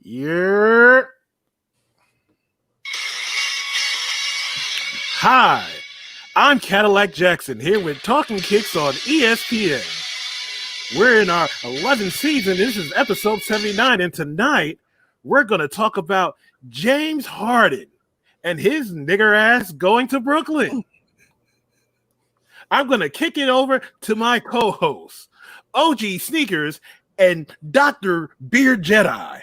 You're Hi, I'm Cadillac Jackson here with Talkin Kicks on ESPN. We're in our 11th season. This is episode 79, and tonight we're going to talk about James Harden and his nigger ass going to Brooklyn. I'm going to kick it over to my co-hosts, OGSneekerz and Dr. Beard Jedi.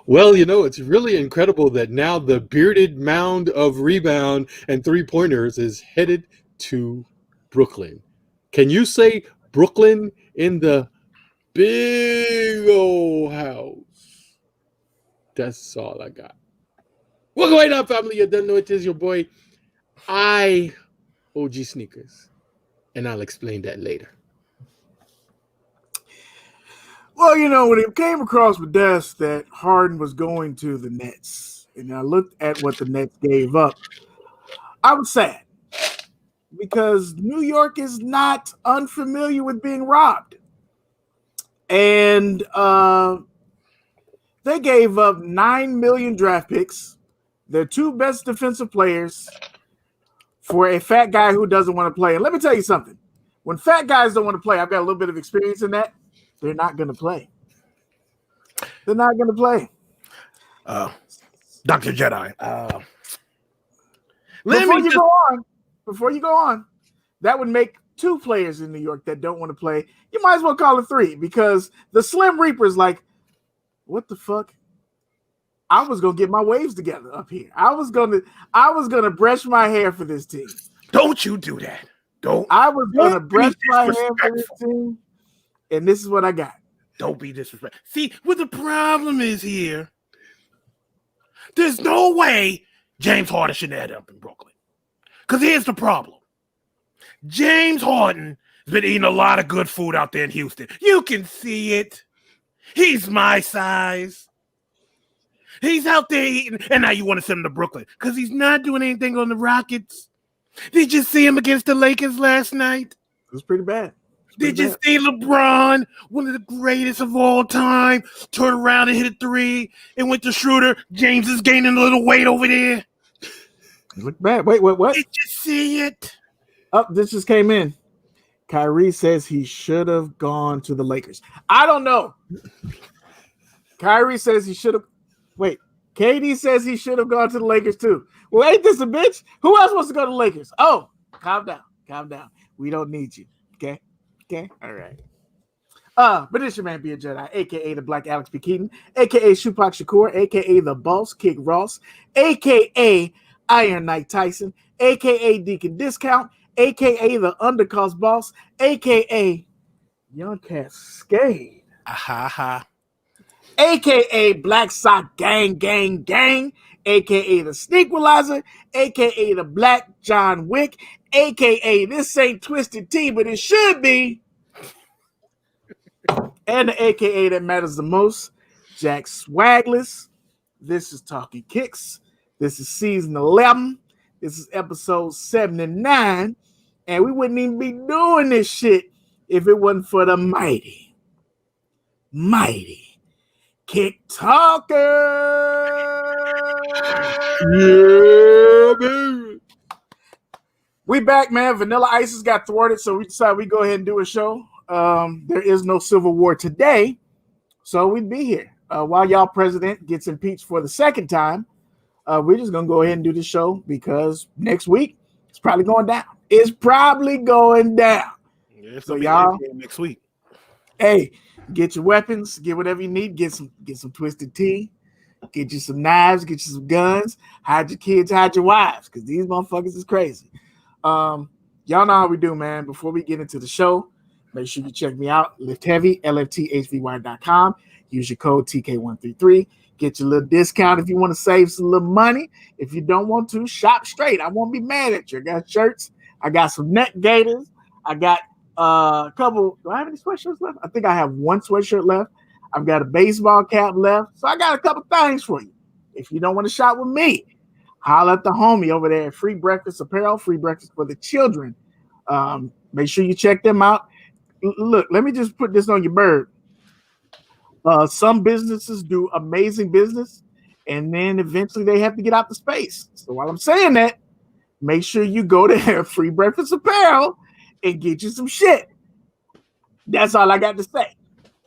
Well, it's really incredible that now the bearded mound of rebound and three-pointers is headed to Brooklyn. Can you say Brooklyn in the big old house? That's all I got. Welcome right now, family. You don't know it is your boy, OGSneekerz. And I'll explain that later. Well, when it came across my desk that Harden was going to the Nets, and I looked at what the Nets gave up, I was sad because New York is not unfamiliar with being robbed. And they gave up 9 million draft picks, their two best defensive players, for a fat guy who doesn't want to play. And let me tell you something. When fat guys don't want to play, I've got a little bit of experience in that. They're not going to play. They're not going to play. Dr. Jedi. Before you go on, that would make 2 players in New York that don't want to play. You might as well call it 3 because the Slim Reaper's like, what the fuck? I was gonna get my waves together up here. I was gonna brush my hair for this team. Don't you do that. I was gonna brush my hair for this team. And this is what I got. Don't be disrespectful. See, what the problem is here, there's no way James Harden should end up in Brooklyn. Because here's the problem. James Harden has been eating a lot of good food out there in Houston. You can see it. He's my size. He's out there eating, and now you want to send him to Brooklyn because he's not doing anything on the Rockets. Did you see him against the Lakers last night? It was pretty bad. Did you see LeBron, one of the greatest of all time, turn around and hit a 3 and went to Schroeder? James is gaining a little weight over there. It looked bad. Wait, what? Did you see it? Oh, this just came in. Kyrie says he should have gone to the Lakers. I don't know. Kyrie says he should have. Wait, KD says he should have gone to the Lakers too. Well, ain't this a bitch? Who else wants to go to the Lakers? Oh, calm down. We don't need you. Okay, all right. But it's your man Beard Jedi, aka the Black Alex P. Keaton, aka Shupak Shakur, aka the Boss Kick Ross, aka Iron Knight Tyson, aka Deacon Discount, aka the Undercost Boss, aka Young Cascade, aka Black Sock Gang, aka the Sneakwalizer, aka the Black John Wick, aka this ain't Twisted Tea, but it should be, and the aka that matters the most, Jack Swagless. This is Talkin Kicks. This is season 11. This is episode 79, and we wouldn't even be doing this shit if it wasn't for the mighty Kick Talker. Yeah, baby. We back, man. Vanilla Ices got thwarted, so we decided we go ahead and do a show. There is no Civil War today, so we'd be here. While y'all president gets impeached for the second time, we're just going to go ahead and do the show because next week it's probably going down. Yeah, so y'all next week. Hey, get your weapons, get whatever you need, get some Twisted Tea, get you some knives, get you some guns, hide your kids, hide your wives, because these motherfuckers is crazy. Y'all know how we do, man. Before we get into the show, make sure you check me out. Lift Heavy, lfthvy.com. Use your code TK133. Get your little discount if you want to save some little money. If you don't want to, shop straight. I won't be mad at you. I got shirts. I got some neck gaiters. I got a couple. Do I have any sweatshirts left? I think I have one sweatshirt left. I've got a baseball cap left. So I got a couple things for you. If you don't want to shop with me, holler at the homie over there at Free Breakfast Apparel, Free Breakfast for the Children. Make sure you check them out. Look, let me just put this on your bird. Some businesses do amazing business, and then eventually they have to get out the space. So while I'm saying that, make sure you go to Free Breakfast Apparel and get you some shit. That's all I got to say.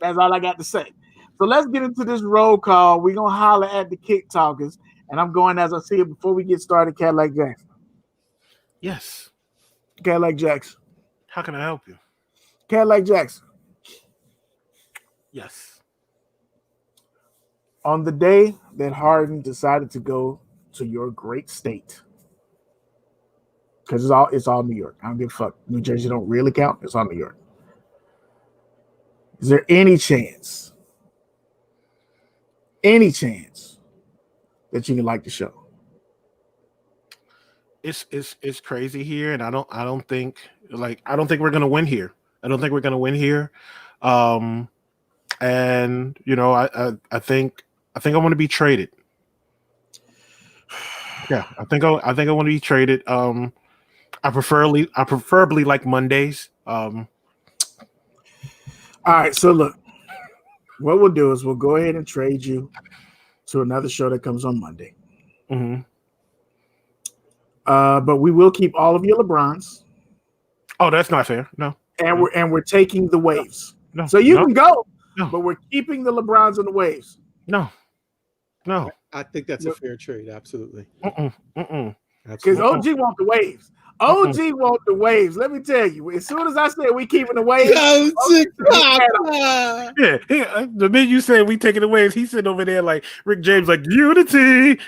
That's all I got to say. So let's get into this roll call. We're going to holler at the Kick Talkers, and I'm going as I see it before we get started. Cadillac Jackson. Yes. Cadillac Jackson. How can I help you? Cadillac Jackson. Yes. On the day that Harden decided to go to your great state, because it's all New York. I don't give a fuck. New Jersey don't really count. It's all New York. Is there any chance that you can like the show? It's crazy here, and I don't think we're gonna win here. I don't think we're gonna win here. And you know, I think I want to be traded. Yeah, I think I want to be traded. I preferably like Mondays. All right, so look, what we'll do is we'll go ahead and trade you to another show that comes on Monday. Mm-hmm. But we will keep all of your LeBrons. Oh, that's not fair. No. And we're taking the waves. No. So you can go, No. but we're keeping the LeBrons and the waves. No. I think that's a fair trade. Absolutely. Because OG want the waves. OG want the waves. Let me tell you, as soon as I said we keeping the waves, yeah. The minute you said we taking the waves, he's sitting over there like Rick James, like unity.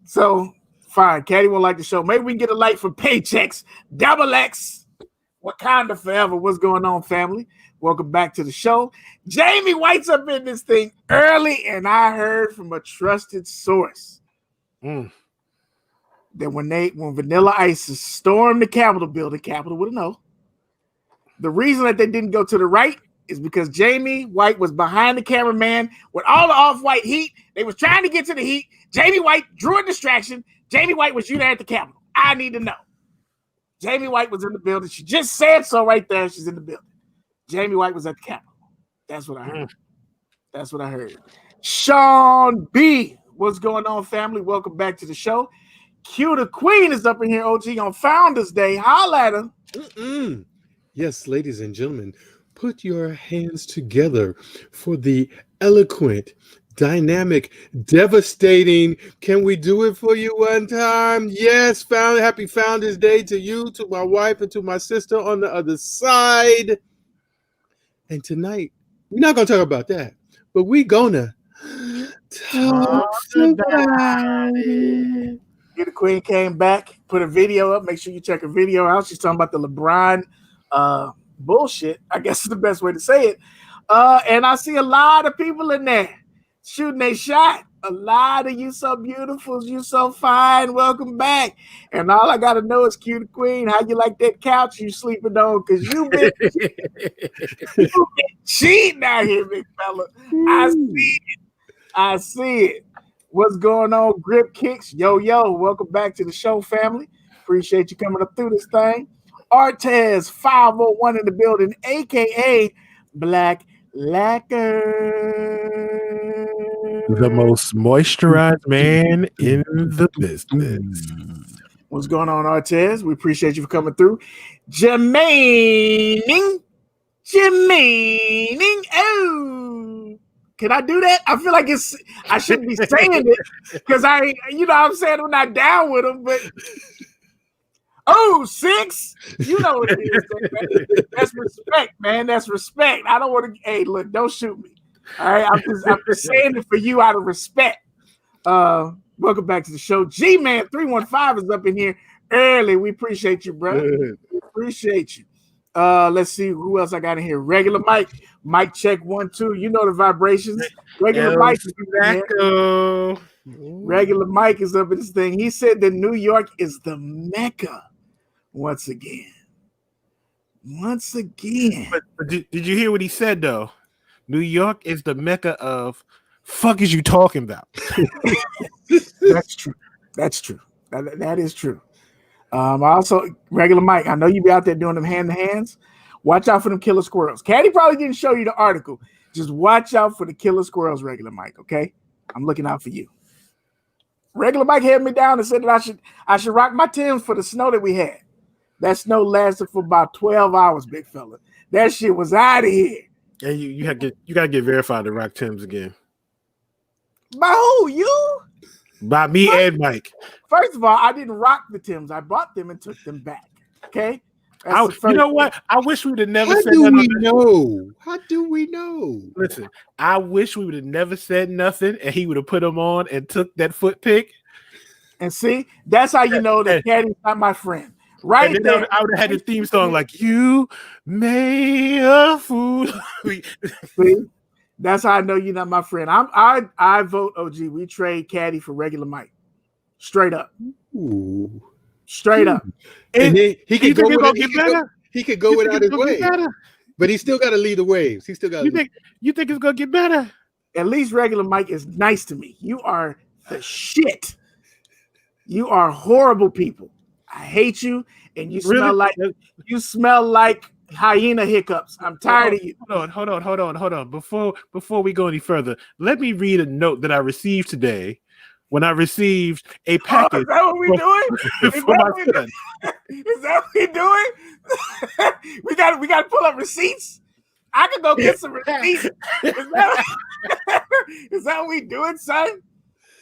So fine, Caddy won't like the show. Maybe we can get a light from Paychecks. Double X. Wakanda forever. What's going on, family? Welcome back to the show. Jamie White's up in this thing early, and I heard from a trusted source that when Vanilla Ice stormed the Capitol building, Capitol would know. The reason that they didn't go to the right is because Jamie White was behind the cameraman with all the off-white heat. They was trying to get to the heat. Jamie White drew a distraction. Jamie White was you there at the Capitol. I need to know. Jamie White was in the building. She just said so right there. She's in the building. Jamie White was at the Capitol. That's what I heard. That's what I heard. Sean B. What's going on, family? Welcome back to the show. Q the Queen is up in here, OG, on Founders Day. Holla at her. Yes, ladies and gentlemen, put your hands together for the eloquent, dynamic, devastating. Can we do it for you one time? Yes, happy Founders Day to you, to my wife, and to my sister on the other side. And tonight, we're not going to talk about that, but we're going to talk about it. The Queen came back, put a video up. Make sure you check her video out. She's talking about the LeBron bullshit, I guess is the best way to say it. And I see a lot of people in there shooting a shot. A lot of you so beautiful, you so fine. Welcome back. And all I got to know is Q the Queen, how you like that couch you sleeping on? Because you've been cheating out here, big fella. I see it. What's going on, Grip Kicks? Yo, welcome back to the show, family. Appreciate you coming up through this thing. Artez 501 in the building, a.k.a. Black Lacquer. The most moisturized man in the business. What's going on, Artez? We appreciate you for coming through. Jermaining. Oh, can I do that? I feel like I shouldn't be saying it because I'm saying I'm not down with him, but 6, you know what it is. Man. That's respect, man. That's respect. I don't want to. Hey, look, don't shoot me. All right, I'm just saying it for you out of respect. Welcome back to the show. G-Man 315 is up in here early. We appreciate you, bro. We appreciate you. Let's see who else I got in here. Regular Mike check 1 2. You know the vibrations. Regular Mike is in here. Regular Mike is up in this thing. He said that New York is the Mecca once again. But did you hear what he said though? New York is the Mecca of fuck is you talking about? That's true. That is true. Also, regular Mike, I know you be out there doing them hand-to-hands. Watch out for them killer squirrels. Caddy probably didn't show you the article. Just watch out for the killer squirrels, regular Mike, okay? I'm looking out for you. Regular Mike held me down and said that I should rock my Timbs for the snow that we had. That snow lasted for about 12 hours, big fella. That shit was out of here. And you gotta get verified to rock Tim's again. By who? You? By me and Mike. First of all, I didn't rock the Timbs. I bought them and took them back. Okay? You know what? I wish we would have never How said do nothing. we know? How do we know? Listen, I wish we would have never said nothing and he would have put them on and took that foot pick. And see, that's how you know that Caddy's not my friend. Right And there. I would have had the theme song like, you made a fool. See? That's how I know you're not my friend. I vote OG. We trade Caddy for regular Mike. Straight up. Ooh. Straight up. And then he could go it's gonna with get better? he could go without his way. Better? But he still got to lead the waves. He still got. You think it's gonna get better? At least regular Mike is nice to me. You are the shit. You are horrible people. I hate you, and you smell like hyena hiccups. I'm tired of you. Hold on. Before we go any further, let me read a note that I received today when I received a package. Is that what we're doing? For my son. Is that what we're doing? we got to pull up receipts. I can go get some receipts. Is that what we doing, son?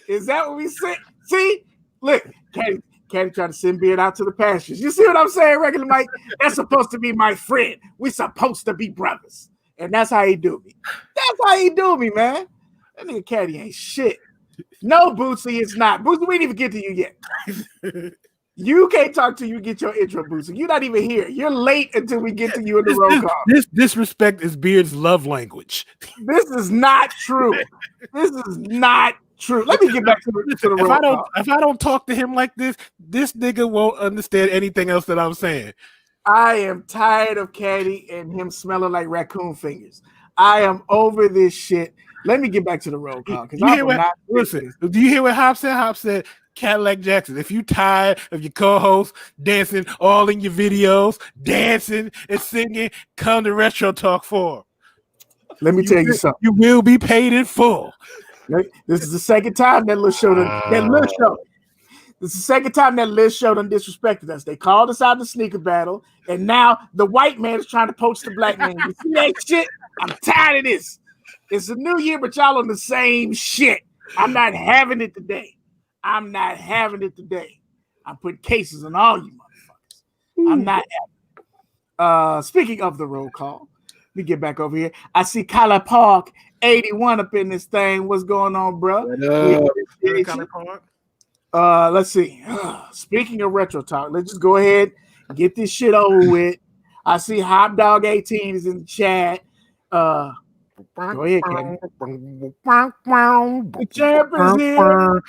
Is that what we say? See, look, Caddy trying to send Beard out to the pastures. You see what I'm saying, regular Mike? That's supposed to be my friend. We supposed to be brothers. And that's how he do me. That's how he do me, man. That nigga Caddy ain't shit. No, Bootsy, it's not. Bootsy, we didn't even get to you yet. You can't talk till you get your intro, Bootsy. You're not even here. You're late until we get to you in the roll call. This disrespect is Beard's love language. This is not true. This is not true. Let me get back to the roll call. If I don't talk to him like this nigga won't understand anything else that I'm saying. I am tired of Caddy and him smelling like raccoon fingers. I am over this shit. Let me get back to the roll call. Do you hear what Hop said? Hop said, Cadillac Jackson, if you tired of your co-host dancing all in your videos, dancing and singing, come to Retro Talk 4. Let me tell you something. You will be paid in full. This is the second time that little show This is the second time that list show done disrespected us. They called us out in the sneaker battle, and now the white man is trying to poach the black man. You see that shit? I'm tired of this. It's a new year, but y'all on the same shit. I'm not having it today. I'm putting cases on all you motherfuckers. I'm not having it. Speaking of the roll call, let me get back over here. I see Kyler Park 81 up in this thing. What's going on, bro? Let's see. Speaking of retro talk, let's just go ahead and get this shit over with. I see Hot Dog 18 is in the chat. Go ahead, Kenny. The champ is here.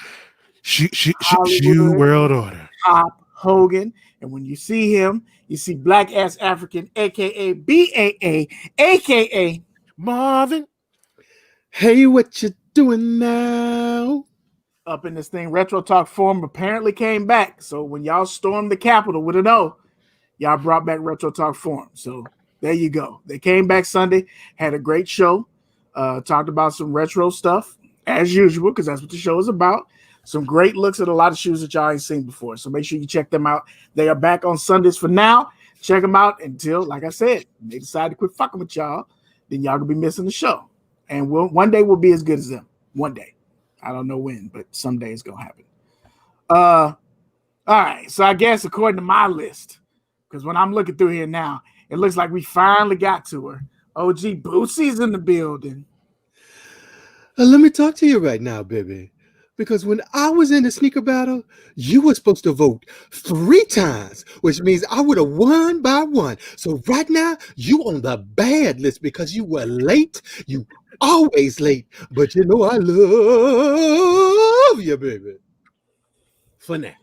Shoe World Order. Hop Hogan. And when you see him, you see Black Ass African, aka BAA, aka Marvin. Hey, what you doing now? Up in this thing. Retro Talk Forum apparently came back. So when y'all stormed the Capitol with an O, y'all brought back Retro Talk Forum. So there you go. They came back Sunday, had a great show, talked about some retro stuff as usual, because that's what the show is about. Some great looks at a lot of shoes that y'all ain't seen before. So make sure you check them out. They are back on Sundays for now. Check them out until, like I said, they decide to quit fucking with y'all. Then y'all gonna be missing the show. And one day we'll be as good as them. One day. I don't know when, but someday it's gonna happen. All right. So I guess according to my list, because when I'm looking through here now, it looks like we finally got to her. OG Bootsy's in the building. Let me talk to you right now, baby. Because when I was in the sneaker battle, you were supposed to vote 3 times, which means I would have won by 1. So right now, you on the bad list because you were late. You always late. But you know I love you, baby. For now.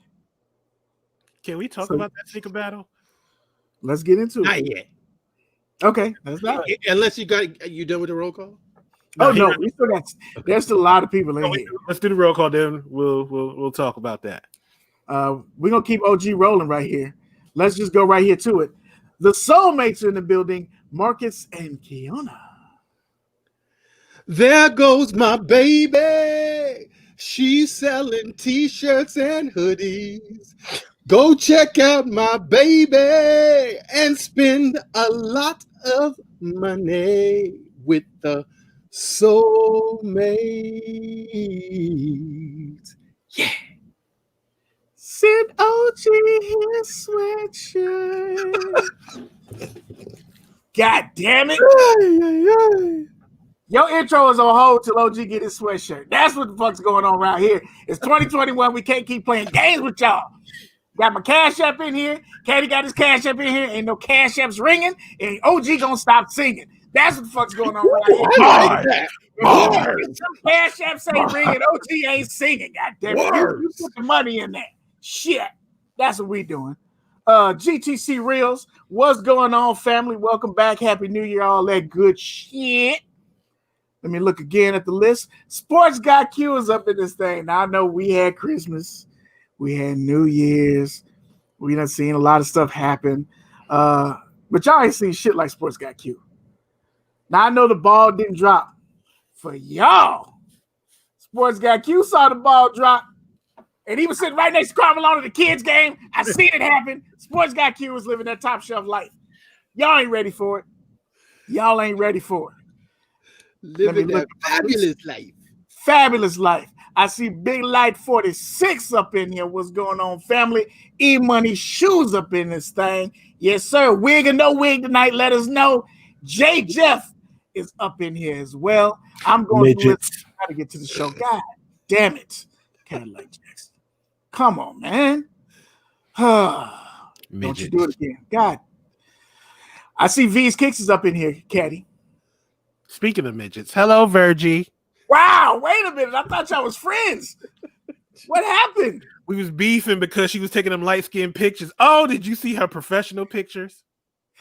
Can we talk about that sneaker battle? Let's get into it. Not yet. Okay. That's not unless you done with the roll call? No, we still got. There's still a lot of people in here. Let's do the roll call, then we'll talk about that. We're gonna keep OG rolling right here. Let's just go right here to it. The soulmates are in the building, Marcus and Kiona. There goes my baby. She's selling t-shirts and hoodies. Go check out my baby and spend a lot of money with the soulmates. Yeah. Send OG his sweatshirt. God damn it. Your intro is on hold till OG get his sweatshirt. That's what the fuck's going on around here. It's 2021. We can't keep playing games with y'all. Got my Cash App in here. Caddy got his Cash App in here. Ain't no Cash Apps ringing. And OG gonna stop singing. That's what the fuck's going on around here. Some Cash Apps ain't ringing. OG ain't singing. God damn it. You put the money in there. Shit. That's what we doing. GTC Reels. What's going on, family? Welcome back. Happy New Year. All that good shit. Let me look again at the list. Sports Guy Q is up in this thing. Now, I know we had Christmas. We had New Year's. We done seen a lot of stuff happen. But y'all ain't seen shit like Sports Guy Q. Now, I know the ball didn't drop. For y'all, Sports Guy Q saw the ball drop. And he was sitting right next to Carmelo in the kids' game. I seen it happen. Sports Guy Q was living that top shelf life. Y'all ain't ready for it. Y'all ain't ready for it. Living that fabulous life. Fabulous life. I see Big Light 46 up in here. What's going on, family? E-Money Shoes up in this thing. Yes, sir. Wig or no wig tonight, let us know. J. Jeff is up in here as well. I'm going to try to get to the show. God damn it. Cadillac Jackson. Come on, man. Don't you do it again. God. I see V's Kicks is up in here, Caddy. Speaking of midgets, hello, Virgie. Wow, wait a minute. I thought y'all was friends. What happened? We was beefing because she was taking them light-skinned pictures. Oh, did you see her professional pictures?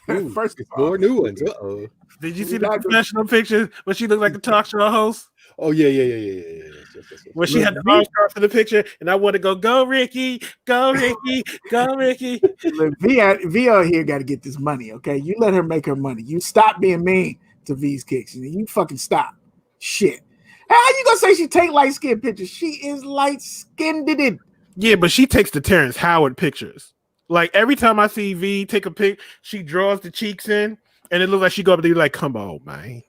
Ooh, First of all, more new ones. Uh-oh. Did you see the professional pictures when she looked like a talk show host? Oh, yeah. Yes. When she had the arms crossed for the picture, and I want to go Ricky, go Ricky, go Ricky. Look, V out here got to get this money, okay? You let her make her money. You stop being mean to V's Kicks. You fucking stop. Shit. How you gonna say she take light-skinned pictures? She is light-skinned. Yeah, but she takes the Terrence Howard pictures. Like every time I see V take a pic, she draws the cheeks in, and it looks like she go up there like, "Come on, man."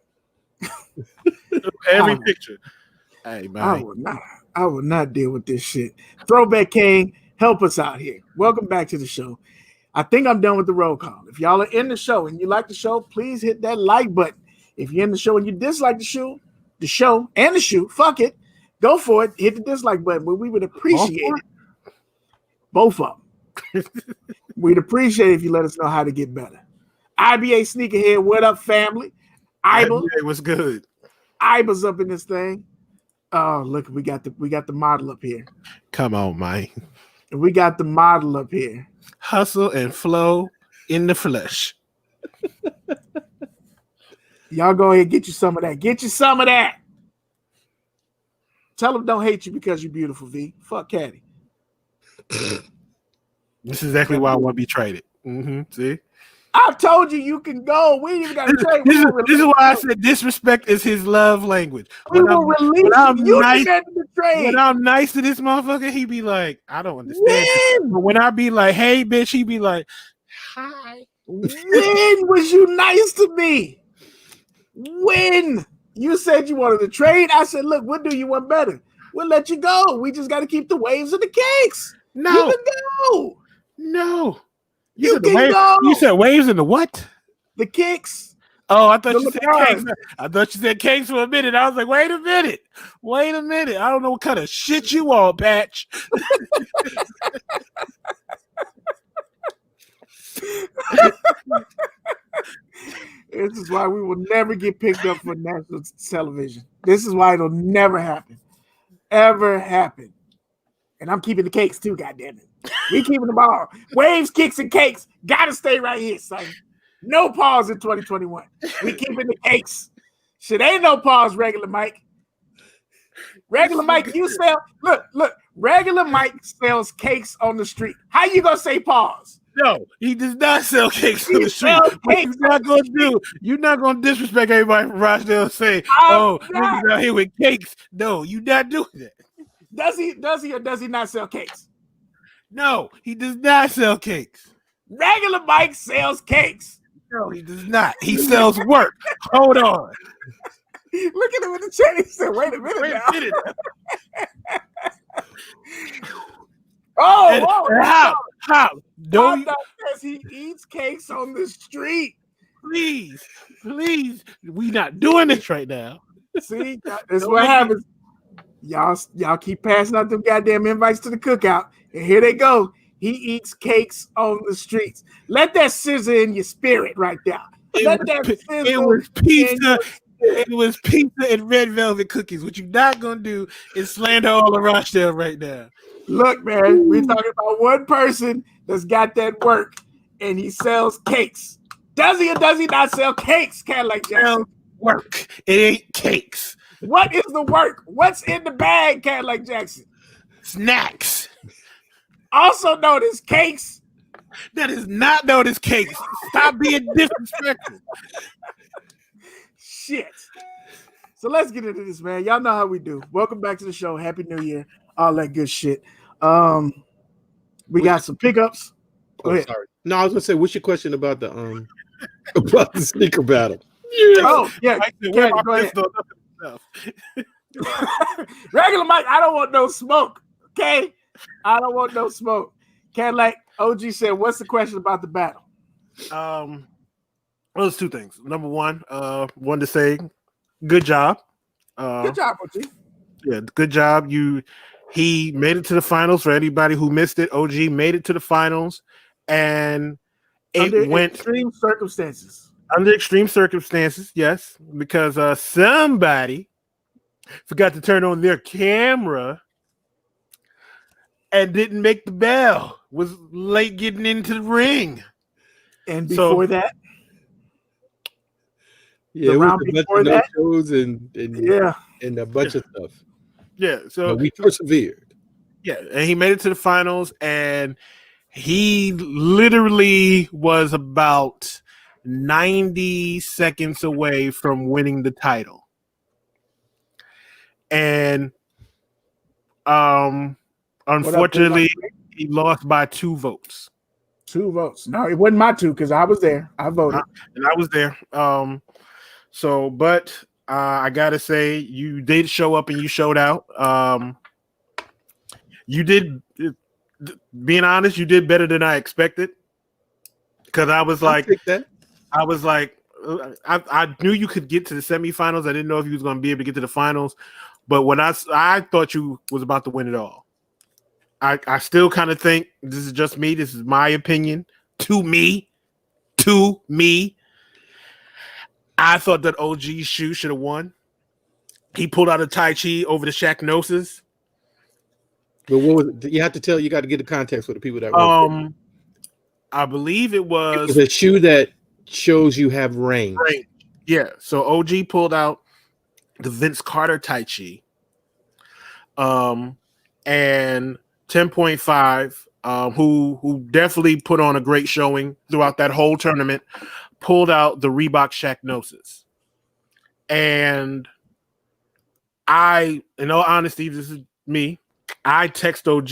Every picture. Hey, man. I will not deal with this shit. Throwback King, help us out here. Welcome back to the show. I think I'm done with the roll call. If y'all are in the show and you like the show, please hit that like button. If you're in the show and you dislike the show and the shoe, fuck it. Go for it. Hit the dislike button. But we would appreciate it. Both of them. We'd appreciate it if you let us know how to get better. IBA Sneakerhead, what up, family? Iba, what's good? Iba's up in this thing. Oh, look, we got the model up here. Come on, man. We got the model up here. Hustle and flow in the flesh. Y'all go ahead and get you some of that. Get you some of that. Tell them don't hate you because you're beautiful, V. Fuck Caddy. This is exactly why I want to be traded. See? I told you can go. We ain't even got to trade. This is why I said disrespect is his love language. When I'm nice to this motherfucker, he be like, I don't understand. But when I be like, hey, bitch, he be like, hi. When was you nice to me? When you said you wanted to trade, I said, look, we'll do you one better. We'll let you go. We just got to keep the waves of the cakes. No. You can go. No. You can go. You said waves in the what? The kicks. Oh, I thought you said cakes. I thought you said cakes for a minute. I was like, wait a minute. I don't know what kind of shit you on, Patch. This is why we will never get picked up for national television. This is why it'll never happen. Ever happen. And I'm keeping the cakes too, goddammit. We keeping them all. Waves, kicks, and cakes. Gotta stay right here, son. No pause in 2021. We keeping the cakes. Shit, ain't no pause, regular Mike. Regular Mike, you sell. Look. Regular Mike sells cakes on the street. How you gonna say pause? No, he does not sell cakes He on the street. sells What cakes you're not going to do, you're not going to disrespect everybody from Rochdale and say, I'm not. niggas out here with cakes. No, you're not doing that. Does he or does he not sell cakes? No, he does not sell cakes. Regular Mike sells cakes. No, he does not. He sells work. Hold on. Look at him in the chat. He said, wait a minute Wait now. a minute. How? Don't you, says he eats cakes on the street. please, we not doing this right now. See, that's what happens. Y'all keep passing out them goddamn invites to the cookout, and here they go. He eats cakes on the streets. Let that scissor in your spirit right there. It was pizza. It was pizza and red velvet cookies. What you're not gonna do is slander all of Rochdale right now. Look, man, we're talking about one person that's got that work, and he sells cakes. Does he or does he not sell cakes, Cadillac Jackson? Work. It ain't cakes. What is the work? What's in the bag, Cadillac Jackson? Snacks. Also known as cakes. That is not known as cakes. Stop being disrespectful. Shit. So let's get into this, man. Y'all know how we do. Welcome back to the show. Happy New Year. All that good shit. We got some pickups. Go ahead. Sorry. No, I was gonna say, what's your question about the sneaker battle? Oh, yeah. Go ahead. Regular Mike, I don't want no smoke. Okay? I don't want no smoke. Cadillac OG said, what's the question about the battle? Well, there's two things. Number one, wanted to say, good job. Good job, OG. Yeah, good job. He made it to the finals. For anybody who missed it, OG made it to the finals, and it went extreme circumstances. Under extreme circumstances, yes, because somebody forgot to turn on their camera and didn't make the bell. Was late getting into the ring. And before that, yeah, it was a bunch of no-shows and a bunch of stuff. Yeah, so but we persevered. Yeah, and he made it to the finals, and he literally was about 90 seconds away from winning the title. And unfortunately, he lost by 2 votes. 2 votes. No, it wasn't my 2 because I was there. I voted. And I was there. But I gotta say, you did show up and you showed out. You did, being honest, you did better than I expected. Because I was like, I knew you could get to the semifinals. I didn't know if you was going to be able to get to the finals. But when I thought you was about to win it all. I still kind of think this is just me. This is my opinion. To me, I thought that OG's shoe should have won. He pulled out a Tai Chi over the Shacknosis. But what was it? You have to tell. You got to get the context for the people that. I believe it was a shoe that shows you have range. Yeah. So OG pulled out the Vince Carter Tai Chi. And 10.5, who definitely put on a great showing throughout that whole tournament, pulled out the Reebok Shacknosis. And in all honesty, this is me. I text OG,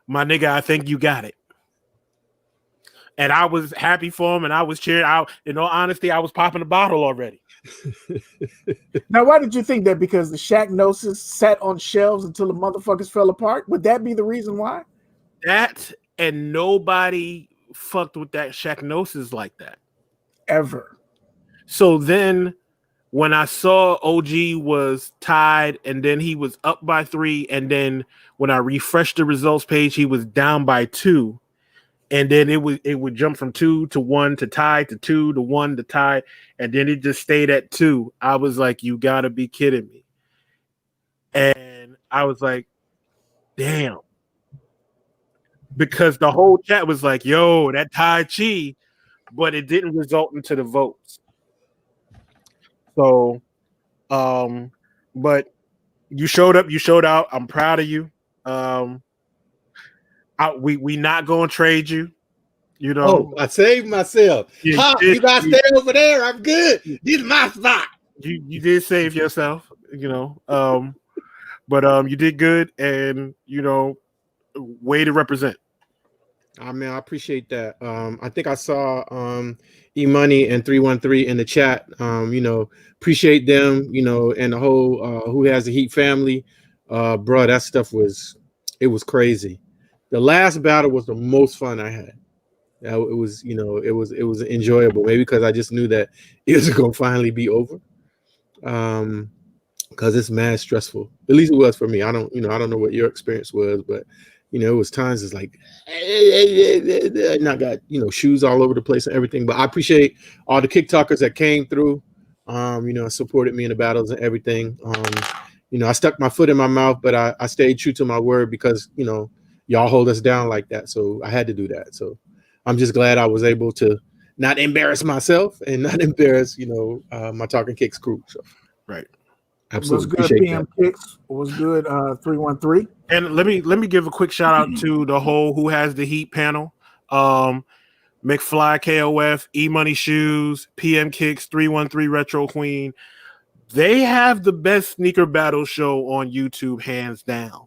my nigga, I think you got it. And I was happy for him, and I was cheering. In all honesty, I was popping the bottle already. Now, why did you think that? Because the Shacknosis sat on shelves until the motherfuckers fell apart? Would that be the reason why? That, and nobody fucked with that Shacknosis like that. Ever. So then when I saw OG was tied and then he was up by 3, and then when I refreshed the results page, he was down by 2. And then it would jump from 2 to 1 to tie to 2 to 1 to tie, and then it just stayed at 2. I was like, you gotta be kidding me. And I was like, damn. Because the whole chat was like, yo, that Tai Chi, but it didn't result into the votes. So, but you showed up, you showed out. I'm proud of you. We not gonna trade you. You Oh, know, I saved myself. Yeah, Huh, you gotta stay over there. I'm good. This is my spot. you did save yourself. You know, but you did good, and you know, way to represent. I mean, I appreciate that. I think I saw E Money and 313 in the chat. You know, appreciate them, you know, and the whole Who Has the Heat family. Bro, that stuff was crazy. The last battle was the most fun I had. It was, you know, it was enjoyable. Maybe because I just knew that it was gonna finally be over. Because it's mad stressful. At least it was for me. I don't know what your experience was, but you know, it was times it's like, and I got, you know, shoes all over the place and everything. But I appreciate all the kick talkers that came through, you know, supported me in the battles and everything. You know, I stuck my foot in my mouth, but I stayed true to my word because, you know, y'all hold us down like that. So I had to do that. So I'm just glad I was able to not embarrass myself and not embarrass, you know, my Talkin Kicks crew. So Right. Absolutely. What's good, PM Kicks? What's good, 313? And let me give a quick shout out to the whole Who Has the Heat panel. McFly KOF, E Money Shoes, PM Kicks, 313 Retro Queen. They have the best sneaker battle show on YouTube, hands down.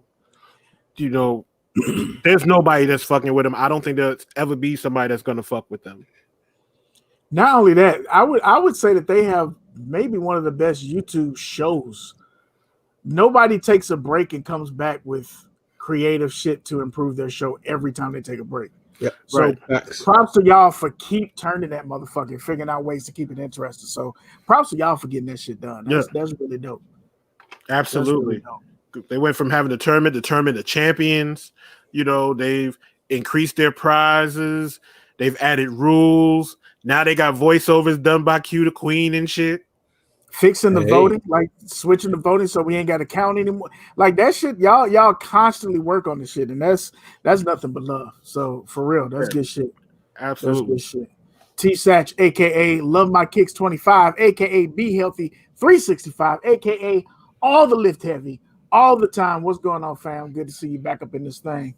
You know, there's nobody that's fucking with them. I don't think there'll ever be somebody that's gonna fuck with them. Not only that, I would say that they have maybe one of the best YouTube shows. Nobody takes a break and comes back with creative shit to improve their show every time they take a break. Yeah, so right. Props to y'all for keep turning that motherfucker, figuring out ways to keep it interesting. So props to y'all for getting that shit done. That's really dope. Absolutely. Really dope. They went from having a tournament to tournament of champions. You know, they've increased their prizes. They've added rules. Now they got voiceovers done by Q the Queen and shit. Fixing the voting, like switching the voting so we ain't got to count anymore. Like that shit, y'all constantly work on this shit, and that's nothing but love. So for real, that's good shit. Absolutely. That's good shit. T-Satch, aka Love My Kicks 25, aka Be Healthy 365, aka all the lift heavy, all the time. What's going on, fam? Good to see you back up in this thing.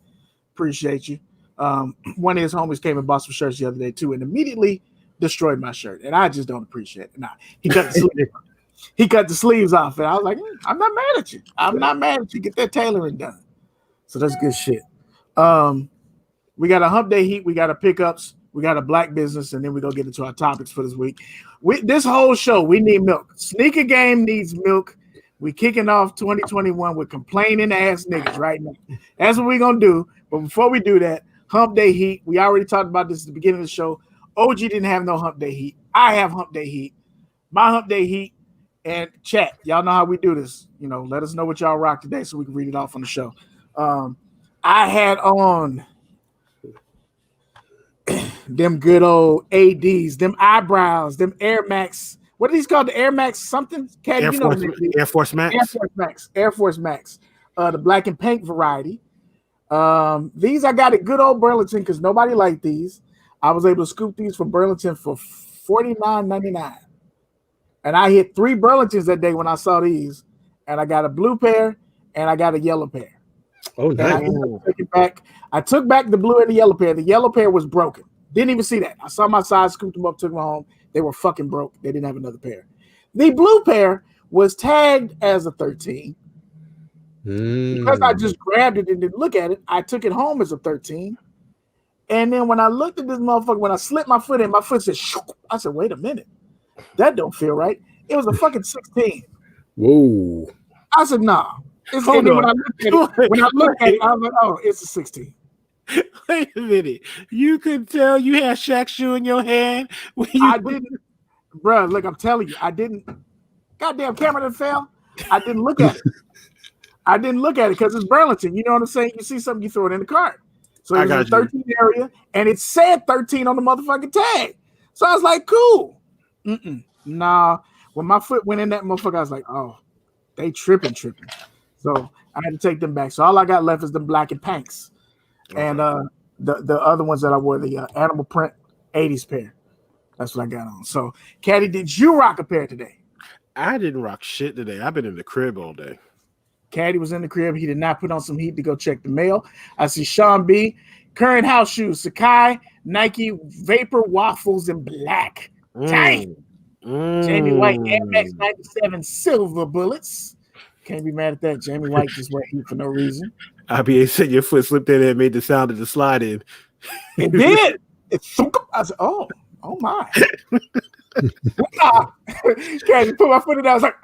Appreciate you. One of his homies came and bought some shirts the other day too, and immediately destroyed my shirt, and I just don't appreciate it. Nah, he cut the sleeves off, and I was like, I'm not mad at you. I'm not mad at you. Get that tailoring done. So that's good shit. We got a hump day heat, we got a pickups, we got a black business, and then we go get into our topics for this week. This whole show, we need milk. Sneaker game needs milk. We kicking off 2021 with complaining ass niggas right now. That's what we're gonna do. But before we do that, hump day heat. We already talked about this at the beginning of the show. OG didn't have no hump day heat. I have hump day heat. My hump day heat and chat. Y'all know how we do this. You know, let us know what y'all rock today so we can read it off on the show. I had on them good old ADs, them eyebrows, them Air Max. What are these called? The Air Max something? Air Force Max. Air Force Max. The black and pink variety. These I got at good old Burlington because nobody liked these. I was able to scoop these from Burlington for $49.99. And I hit 3 Burlingtons that day when I saw these. And I got a blue pair and I got a yellow pair. Oh, nice. I took back the blue and the yellow pair. The yellow pair was broken. Didn't even see that. I saw my size, scooped them up, took them home. They were fucking broke. They didn't have another pair. The blue pair was tagged as a 13. Because I just grabbed it and didn't look at it, I took it home as a 13. And then when I looked at this motherfucker, when I slipped my foot in, my foot said, shook. I said, wait a minute. That don't feel right. It was a fucking 16. Whoa. I said, nah. When I looked at it, I was like, oh, it's a 16. Wait a minute. You could tell you had Shaq shoe in your hand. I didn't. Bro, look, I'm telling you, I didn't. Goddamn camera that fell. I didn't look at it. I didn't look at it because it's Burlington. You know what I'm saying? You see something, you throw it in the cart. So it was in the 13 area, and it said 13 on the motherfucking tag. So I was like, cool. Nah. When my foot went in that motherfucker, I was like, oh, they tripping. So I had to take them back. So all I got left is the black and pinks. And the other ones that I wore, the animal print 80s pair. That's what I got on. So, Caddy, did you rock a pair today? I didn't rock shit today. I've been in the crib all day. Caddy was in the crib. He did not put on some heat to go check the mail. I see Sean B. Current house shoes, Sakai, Nike, Vapor Waffles in black. Dang. Jamie White, Air Max 97 Silver Bullets. Can't be mad at that. Jamie White just went heat for no reason. IBA said your foot slipped in there and made the sound of the slide in. It did. I said, oh my. Caddy put my foot in there. I was like,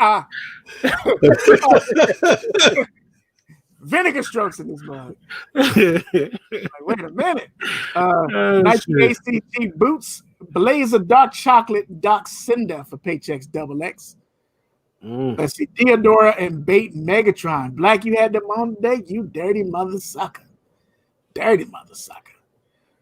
Vinegar strokes in this mug. Like, wait a minute. Nike ACT boots, Blazer Dark Chocolate Doc Cinder for Paychex XX. Let's see, Theodora and Bait Megatron. Black, you had them on today, you dirty mother sucker. Dirty mother sucker.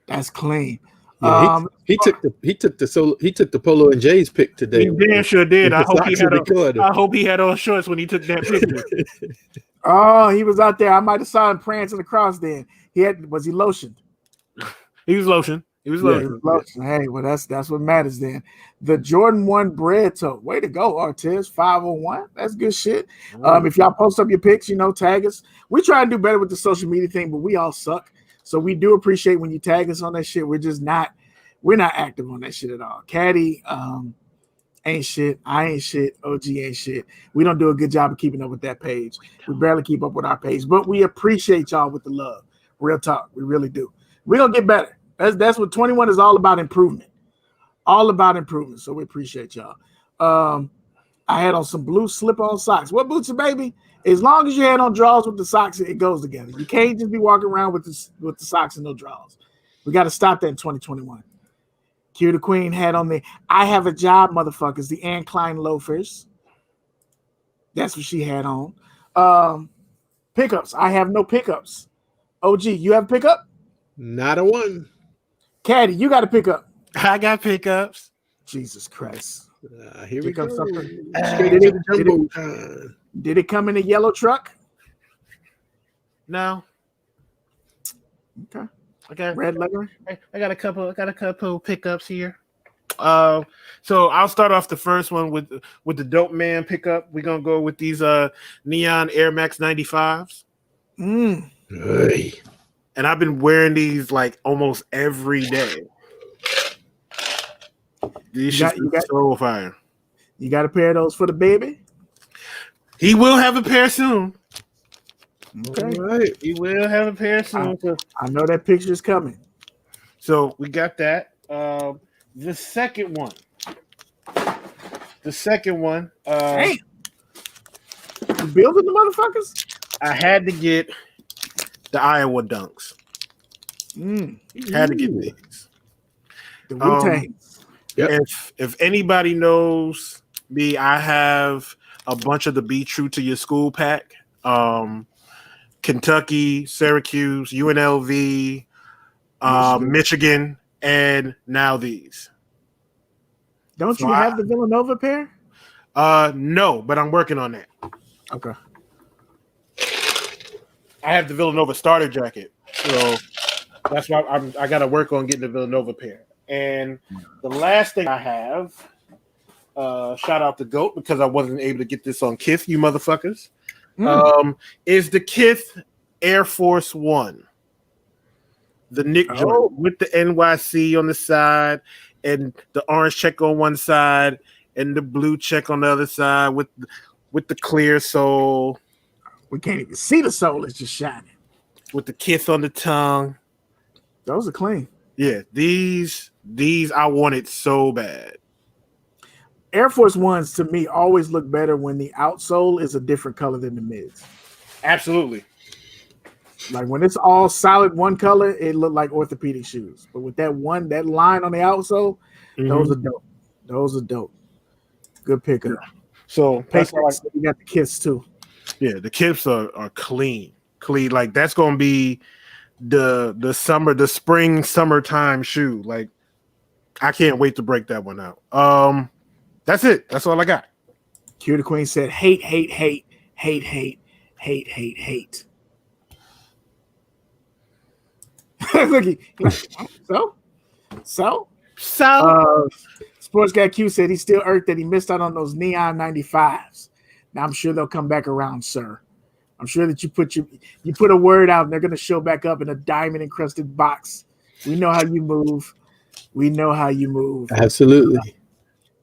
That's clean. Yeah, he took the Polo and J's pick today. He damn sure did. I hope he had on shorts when he took that picture. Oh, he was out there. I might have saw him prancing across then. Was he lotioned? He was lotion. He was lotion. Hey, well, that's what matters then. The Jordan 1 bread toe. Way to go, Artiz 501. That's good shit. If y'all post up your pics, tag us. We try and do better with the social media thing, but we all suck. So we do appreciate when you tag us on that shit. We're not active on that shit at all. Caddy ain't shit. I ain't shit. OG ain't shit. We don't do a good job of keeping up with that page. We barely keep up with our page, but we appreciate y'all with the love. Real talk. We really do. We're going to get better. That's what 21 is all about, improvement. All about improvement. So we appreciate y'all. I had on some blue slip-on socks. What boots, baby? As long as you had on drawers with the socks, it goes together. You can't just be walking around with the socks and no drawers. We got to stop that in 2021. Q the Queen had on the I have a job, motherfuckers, the Anne Klein loafers. That's what she had on. Pickups. I have no pickups. OG, you have a pickup? Not a one. Caddy, you got a pickup. I got pickups. Jesus Christ. Here we go. Did it come in a yellow truck? No. Okay. Okay. Red leather. I got a couple pickups here. So I'll start off the first one with the dope man pickup. We're gonna go with these neon Air Max 95s. Hey. And I've been wearing these like almost every day. These are so fire. You got a pair of those for the baby? He will have a pair soon. Okay. All right. He will have a pair soon. I know that picture's coming. So we got that. The second one. Hey. You building the motherfuckers? I had to get the Iowa Dunks. Had to get these. The Wu-Tang. Yep. If anybody knows me, I have a bunch of the Be True to Your School pack. Kentucky, Syracuse, UNLV, Michigan, and now these. Don't you have the Villanova pair? No, but I'm working on that. Okay. I have the Villanova starter jacket, so that's why I got to work on getting the Villanova pair. And the last thing I have, shout out to GOAT because I wasn't able to get this on Kith, you motherfuckers, is the Kith Air Force One. The Nick joint with the NYC on the side and the orange check on one side and the blue check on the other side with the clear sole. We can't even see the sole. It's just shining. With the Kith on the tongue. Those are clean. Yeah, these I wanted so bad. Air Force Ones to me always look better when the outsole is a different color than the mids. Absolutely. Like when it's all solid one color, it look like orthopedic shoes. But with that line on the outsole, those are dope. Those are dope. Good pickup. Yeah. So you got the Kiss too. Yeah, the Kips are clean. Like that's gonna be the summertime shoe. Like I can't wait to break that one out. That's it. That's all I got. Q the Queen said hate. Look, so. Sports Guy Q said he still irked that he missed out on those neon 95s. Now I'm sure they'll come back around, sir. I'm sure that you put a word out and they're gonna show back up in a diamond encrusted box. We know how you move. We know how you move. Absolutely.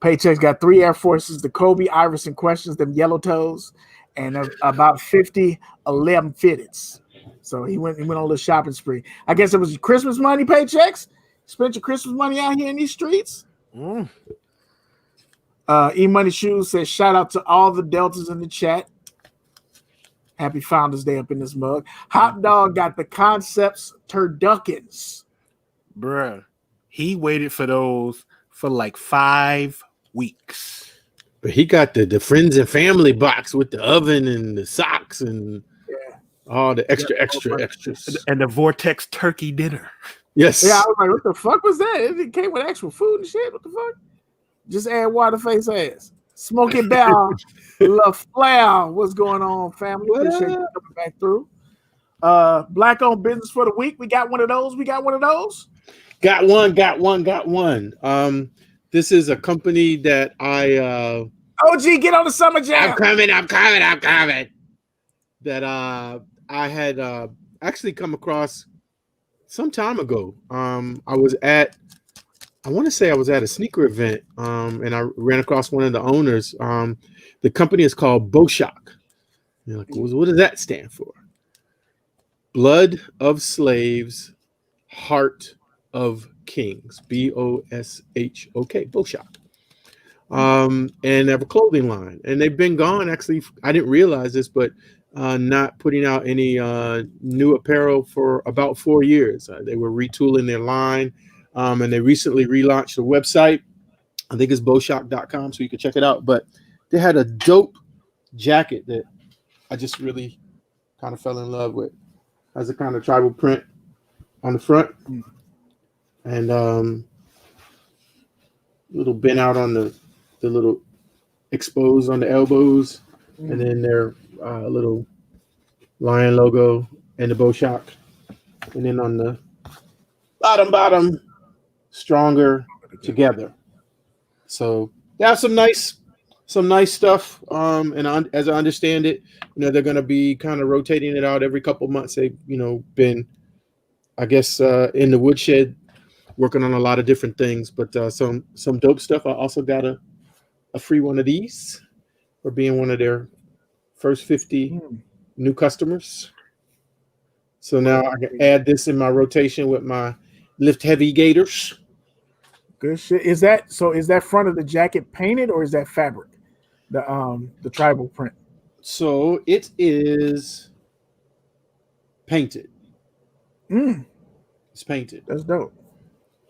Paycheck's got 3 Air Forces, the Kobe Iverson questions, them yellow toes, and about 50 11 fitteds. So he went on a little shopping spree. I guess it was Christmas money, Paychecks. Spent your Christmas money out here in these streets. E-Money Shoes says, shout out to all the Deltas in the chat. Happy Founders Day up in this mug. Hot Dog got the Concepts turduckins. Bruh, he waited for those for like 5 weeks. But he got the friends and family box with the oven and the socks and all the extras. And the Vortex turkey dinner. Yes. Yeah, I was like, what the fuck was that? It came with actual food and shit. What the fuck? Just add water face ass. Smoky Bell, La Flair. What's going on, family? Appreciate you coming back through. Black owned business for the week. We got one of those. Got one. This is a company that I OG, get on the summer jam. I'm coming. That I had actually come across some time ago. I was at a sneaker event, and I ran across one of the owners. The company is called Boshock. You're like, what does that stand for? Blood of Slaves, Heart of Kings. Boshok. Boshock. And they have a clothing line, and they've been gone. Actually, I didn't realize this, but not putting out any new apparel for about 4 years. They were retooling their line. And they recently relaunched the website. I think it's boshock.com, so you can check it out. But they had a dope jacket that I just really kind of fell in love with. Has a kind of tribal print on the front, and little bent out on the little exposed on the elbows, and then their little lion logo and the Boshock, and then on the bottom. Stronger together. So they have some nice stuff. And as I understand it, they're going to be kind of rotating it out every couple months. They've been, I guess, in the woodshed working on a lot of different things. But some dope stuff. I also got a free one of these for being one of their first 50 new customers. So now I can add this in my rotation with my Lift Heavy Gators. Good shit. Is that front of the jacket painted or is that fabric? The tribal print. So it is painted. It's painted. That's dope.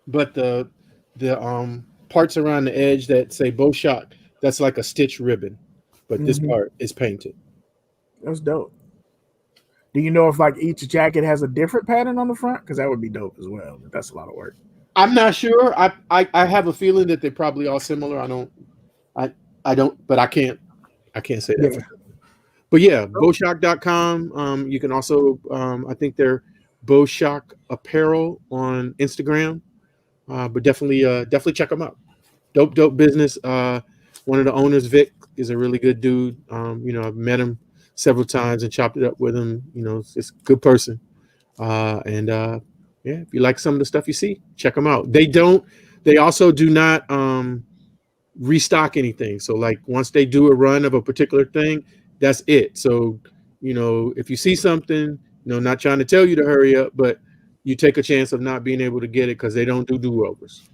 But the parts around the edge that say Boshock, that's like a stitch ribbon. But this part is painted. That's dope. Do you know if like each jacket has a different pattern on the front? Because that would be dope as well. But that's a lot of work. I'm not sure. I have a feeling that they're probably all similar. I don't, but I can't say that. Yeah. But yeah, Boshock.com. You can also I think they're Boshock Apparel on Instagram. But definitely check them out. Dope business. One of the owners, Vic, is a really good dude. I've met him several times and chopped it up with him. It's a good person. If you like some of the stuff you see, check them out. They also do not restock anything. So like once they do a run of a particular thing, that's it. So, if you see something, not trying to tell you to hurry up, but you take a chance of not being able to get it because they don't do overs.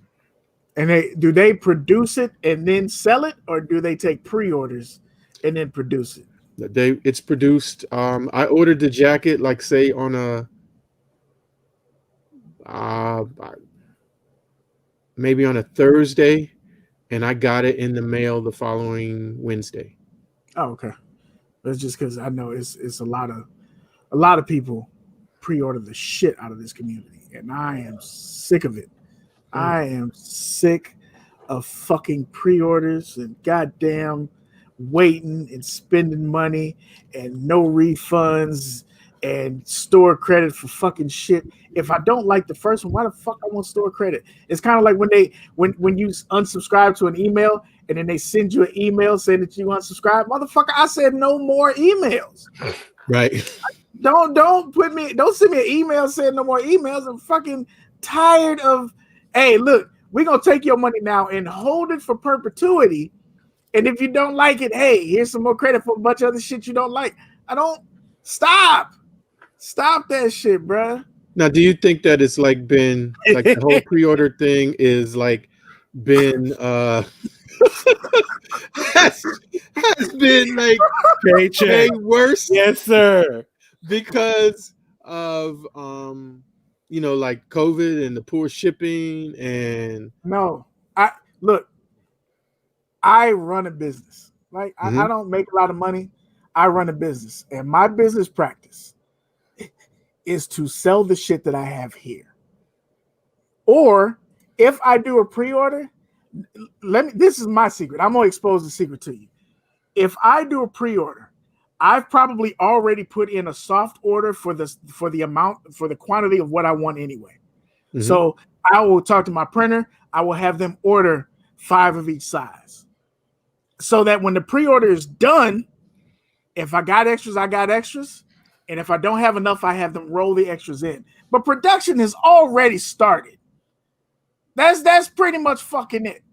And do they produce it and then sell it, or do they take pre-orders and then produce it? It's produced. I ordered the jacket, like say on a maybe on a Thursday, and I got it in the mail the following Wednesday. Oh, okay. That's just because I know it's a lot of people pre-order the shit out of this community, and I am sick of it. I am sick of fucking pre-orders and goddamn waiting and spending money and no refunds and store credit for fucking shit. If I don't like the first one, why the fuck I want store credit? It's kind of like when you unsubscribe to an email and then they send you an email saying that you unsubscribe. Motherfucker, I said no more emails. Right. Don't send me an email saying no more emails. I'm fucking tired of, hey, look, we're gonna take your money now and hold it for perpetuity. And if you don't like it, hey, here's some more credit for a bunch of other shit you don't like. I don't stop that shit, bruh. Now, do you think that it's like been like the whole pre-order thing is like been has been like Paycheck. way worse Yes, sir. because of like COVID and the poor shipping and No, I run a business. Like I don't make a lot of money. I run a business, and my business practice is to sell the shit that I have here. Or if I do a pre-order, this is my secret. I'm gonna expose the secret to you. If I do a pre-order, I've probably already put in a soft order for the amount, for the quantity of what I want anyway. Mm-hmm. So I will talk to my printer. I will have them order 5 of each size, so that when the pre-order is done, if I got extras, I got extras. And if I don't have enough, I have them roll the extras in. But production has already started. That's pretty much fucking it.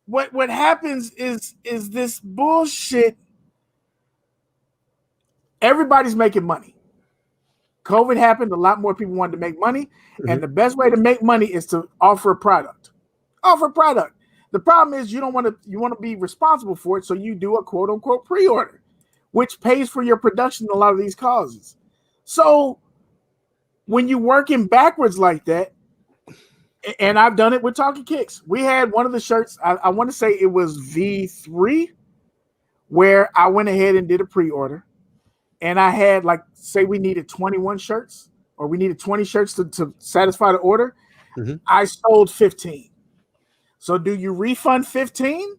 What happens is this bullshit. Everybody's making money. COVID happened. A lot more people wanted to make money. Mm-hmm. And the best way to make money is to offer a product. Offer a product. The problem is you want to be responsible for it. So you do a quote unquote pre-order, which pays for your production in a lot of these causes. So when you're working backwards like that, and I've done it with Talkin Kicks. We had one of the shirts, I want to say it was V3, where I went ahead and did a pre-order. And I had, like, say we needed 21 shirts, or we needed 20 shirts to satisfy the order. Mm-hmm. I sold 15. So do you refund 15?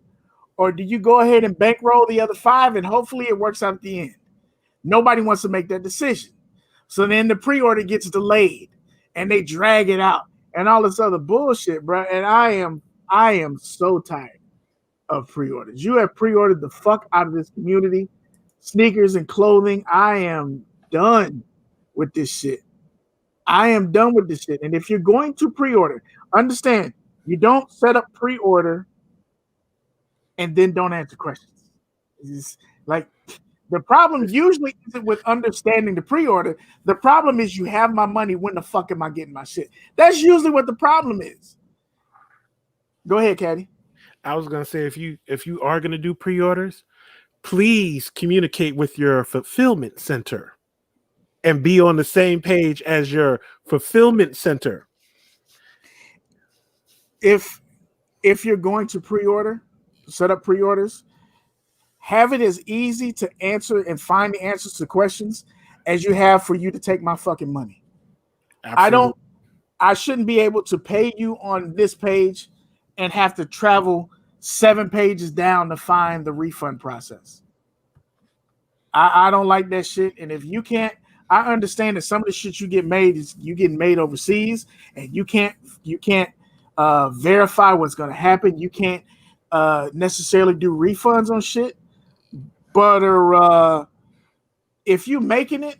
Or do you go ahead and bankroll the other 5 and hopefully it works out at the end? Nobody wants to make that decision. So then the pre-order gets delayed and they drag it out and all this other bullshit, bro. And I am so tired of pre-orders. You have pre-ordered the fuck out of this community. Sneakers and clothing. I am done with this shit. I am done with this shit. And if you're going to pre-order, understand, you don't set up pre-order and then don't answer questions. It's like, the problem usually isn't with understanding the pre-order. The problem is you have my money. When the fuck am I getting my shit? That's usually what the problem is. Go ahead, Caddy. I was gonna say, if you are gonna do pre-orders, please communicate with your fulfillment center and be on the same page as your fulfillment center. If you're going to pre-order, set up pre-orders, have it as easy to answer and find the answers to questions as you have for you to take my fucking money. Absolutely. I shouldn't be able to pay you on this page and have to travel 7 pages down to find the refund process. I don't like that shit. And if you can't, I understand that some of the shit you get made is you getting made overseas and you can't verify what's going to happen. You can't necessarily do refunds on shit. But if you making it,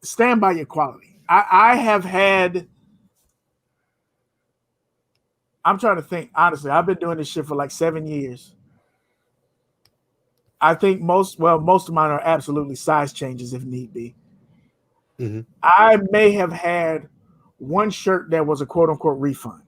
stand by your quality. I have had, I'm trying to think, honestly, I've been doing this shit for like 7 years. I think most of mine are absolutely size changes if need be. Mm-hmm. I may have had one shirt that was a quote unquote refund.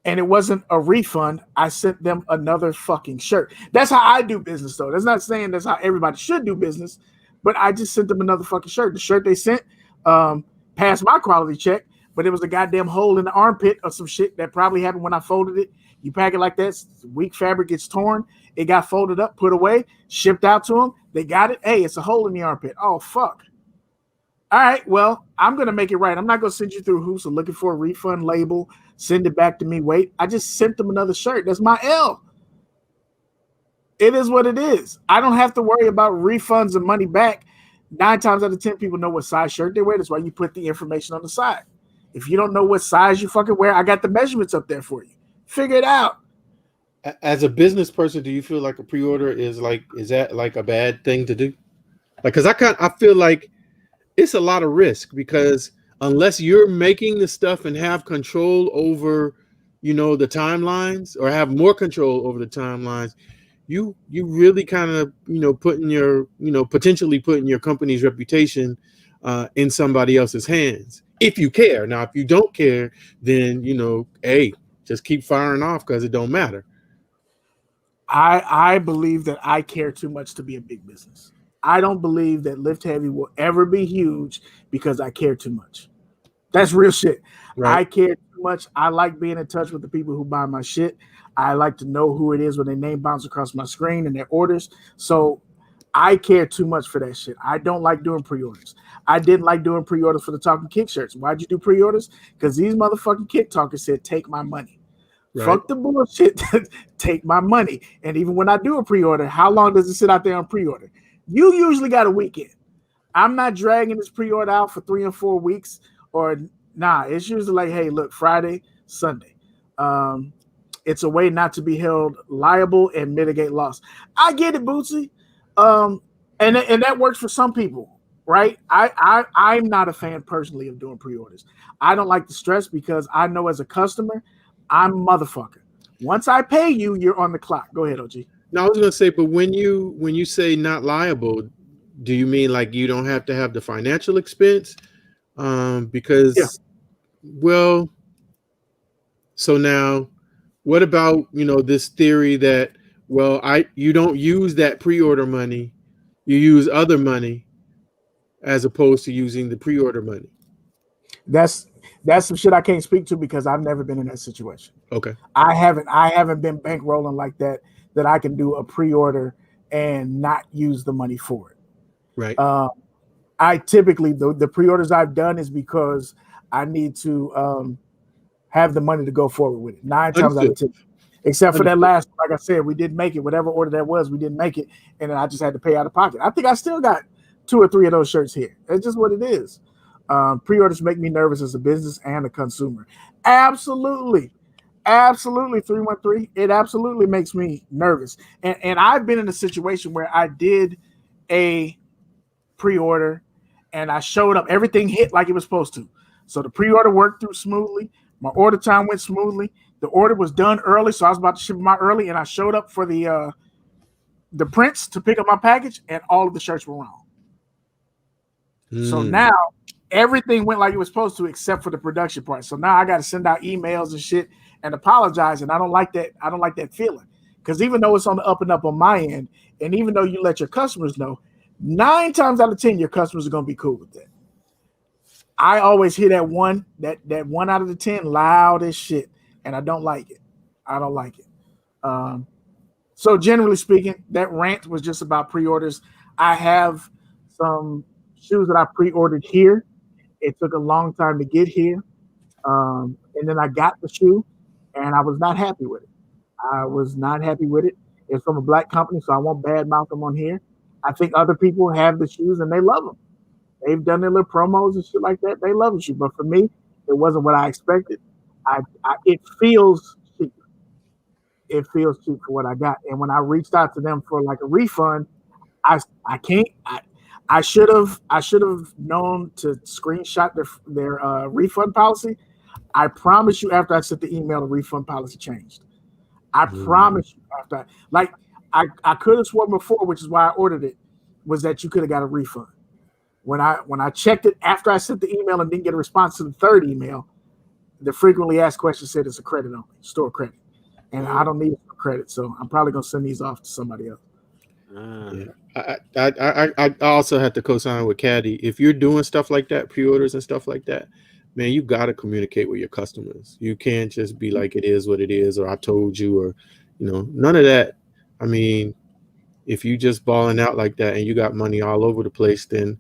And it wasn't a refund. I sent them another fucking shirt. That's how I do business, though. That's not saying that's how everybody should do business, but I just sent them another fucking shirt. The shirt they sent passed my quality check, but it was a goddamn hole in the armpit of some shit that probably happened when I folded it. You pack it like that, weak fabric gets torn. It got folded up, put away, shipped out to them. They got it. Hey, it's a hole in the armpit. Oh, fuck. All right, well, I'm going to make it right. I'm not going to send you through hoops of looking for a refund label, send it back to me, wait. I just sent them another shirt. That's my L. It is what it is. I don't have to worry about refunds and money back. 9 times out of 10 people know what size shirt they wear. That's why you put the information on the side. If you don't know what size you fucking wear, I got the measurements up there for you. Figure it out. As a business person, do you feel like a pre-order is that like a bad thing to do? Like, because I feel like it's a lot of risk, because unless you're making the stuff and have control over, the timelines, or have more control over the timelines, you really kind of, putting your, potentially putting your company's reputation in somebody else's hands, if you care. Now, if you don't care, then, hey, just keep firing off, because it don't matter. I believe that I care too much to be a big business. I don't believe that Lift Heavy will ever be huge because I care too much. That's real shit. Right. I care too much. I like being in touch with the people who buy my shit. I like to know who it is when their name bounces across my screen and their orders. So I care too much for that shit. I don't like doing pre-orders. I didn't like doing pre-orders for the Talkin Kick shirts. Why'd you do pre-orders? Because these motherfucking kick talkers said, take my money. Right. Fuck the bullshit. Take my money. And even when I do a pre-order, how long does it sit out there on pre-order? You usually got a weekend. I'm not dragging this pre-order out for 3 or 4 weeks. Or it's usually like, hey, look, Friday, Sunday. It's a way not to be held liable and mitigate loss. I get it, Bootsy. And that works for some people, right? I'm not a fan personally of doing pre-orders. I don't like the stress, because I know as a customer, I'm a motherfucker. Once I pay you, you're on the clock. Go ahead, OG. Now, I was gonna say, but when you say not liable, do you mean like you don't have to have the financial expense? Because, Yeah. Well, so now, what about, this theory that, well, you don't use that pre-order money, you use other money as opposed to using the pre-order money? That's some shit I can't speak to, because I've never been in that situation. Okay. I haven't been bankrolling like that I can do a pre-order and not use the money for it. Right. I typically, the pre-orders I've done is because I need to have the money to go forward with it. 9 times out of 10. Except for that last, like I said, we didn't make it. Whatever order that was, we didn't make it. And then I just had to pay out of pocket. I think I still got 2 or 3 of those shirts here. It's just what it is. Pre-orders make me nervous as a business and a consumer. Absolutely. 313. It absolutely makes me nervous. And I've been in a situation where I did a pre-order and I showed up. Everything hit like it was supposed to. So the pre-order worked through smoothly. My order time went smoothly. The order was done early, so I was about to ship them out early, and I showed up for the prints to pick up my package, and all of the shirts were wrong. So now everything went like it was supposed to, except for the production part. So now I got to send out emails and shit and apologize, and I don't like that. I don't like that feeling, because even though it's on the up and up on my end, and even though you let your customers know, 9 times out of 10 your customers are going to be cool with that. I always hear that 1 out of the 10 loud as shit, and I don't like it. So generally speaking, that rant was just about pre-orders. I have some shoes that I pre-ordered here. It took a long time to get here. And then I got the shoe, and I was not happy with it. It's from a black company, so I won't badmouth them on here. I think other people have the shoes, and they love them. They've done their little promos and shit like that. They love the shoe. But for me, it wasn't what I expected. It feels cheap. It feels cheap for what I got. And when I reached out to them for like a refund, I can't. I should have known to screenshot their refund policy. I promise you, after I sent the email, the refund policy changed. I promise you, after I could have sworn before, which is why I ordered it, was that you could have got a refund. When I checked it after I sent the email and didn't get a response to the third email, the frequently asked question said it's a credit only, store credit, and I don't need it for credit, so I'm probably gonna send these off to somebody else. I also have to co-sign with Caddy. If you're doing stuff like that, pre-orders and stuff like that, man, you got to communicate with your customers. You can't just be like, it is what it is, or I told you, or none of that. I mean, if you just balling out like that and you got money all over the place, then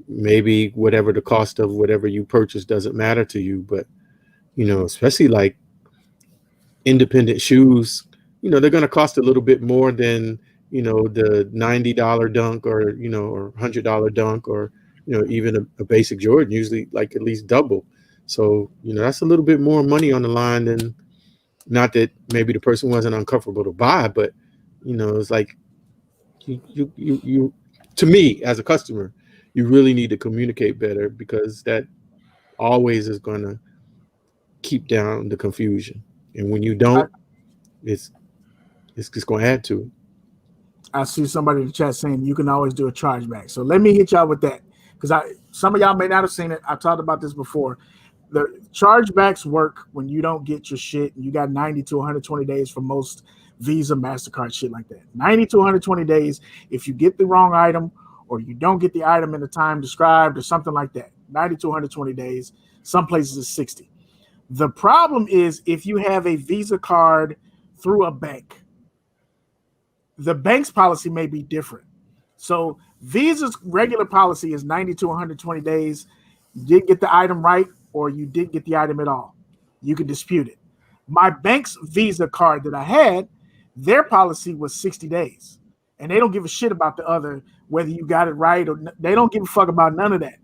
maybe whatever the cost of whatever you purchase doesn't matter to you. But especially like independent shoes, they're going to cost a little bit more than the $90 dunk or or $100 dunk, or even a basic Jordan, usually like at least double. So that's a little bit more money on the line. Than, not that maybe the person wasn't uncomfortable to buy, but it's like you to me as a customer, you really need to communicate better, because that always is going to keep down the confusion. And when you don't, it's just going to add to it. I see somebody in the chat saying you can always do a chargeback. So let me hit y'all with that, because some of y'all may not have seen it. I talked about this before. The chargebacks work when you don't get your shit. You got 90 to 120 days for most Visa, MasterCard, shit like that. 90 to 120 days if you get the wrong item or you don't get the item in the time described or something like that. 90 to 120 days. Some places it's 60. The problem is if you have a Visa card through a bank, the bank's policy may be different. So Visa's regular policy is 90 to 120 days. You didn't get the item right or you didn't get the item at all. You can dispute it. My bank's Visa card that I had, their policy was 60 days. And they don't give a shit about the other, whether you got it right or they don't give a fuck about none of that.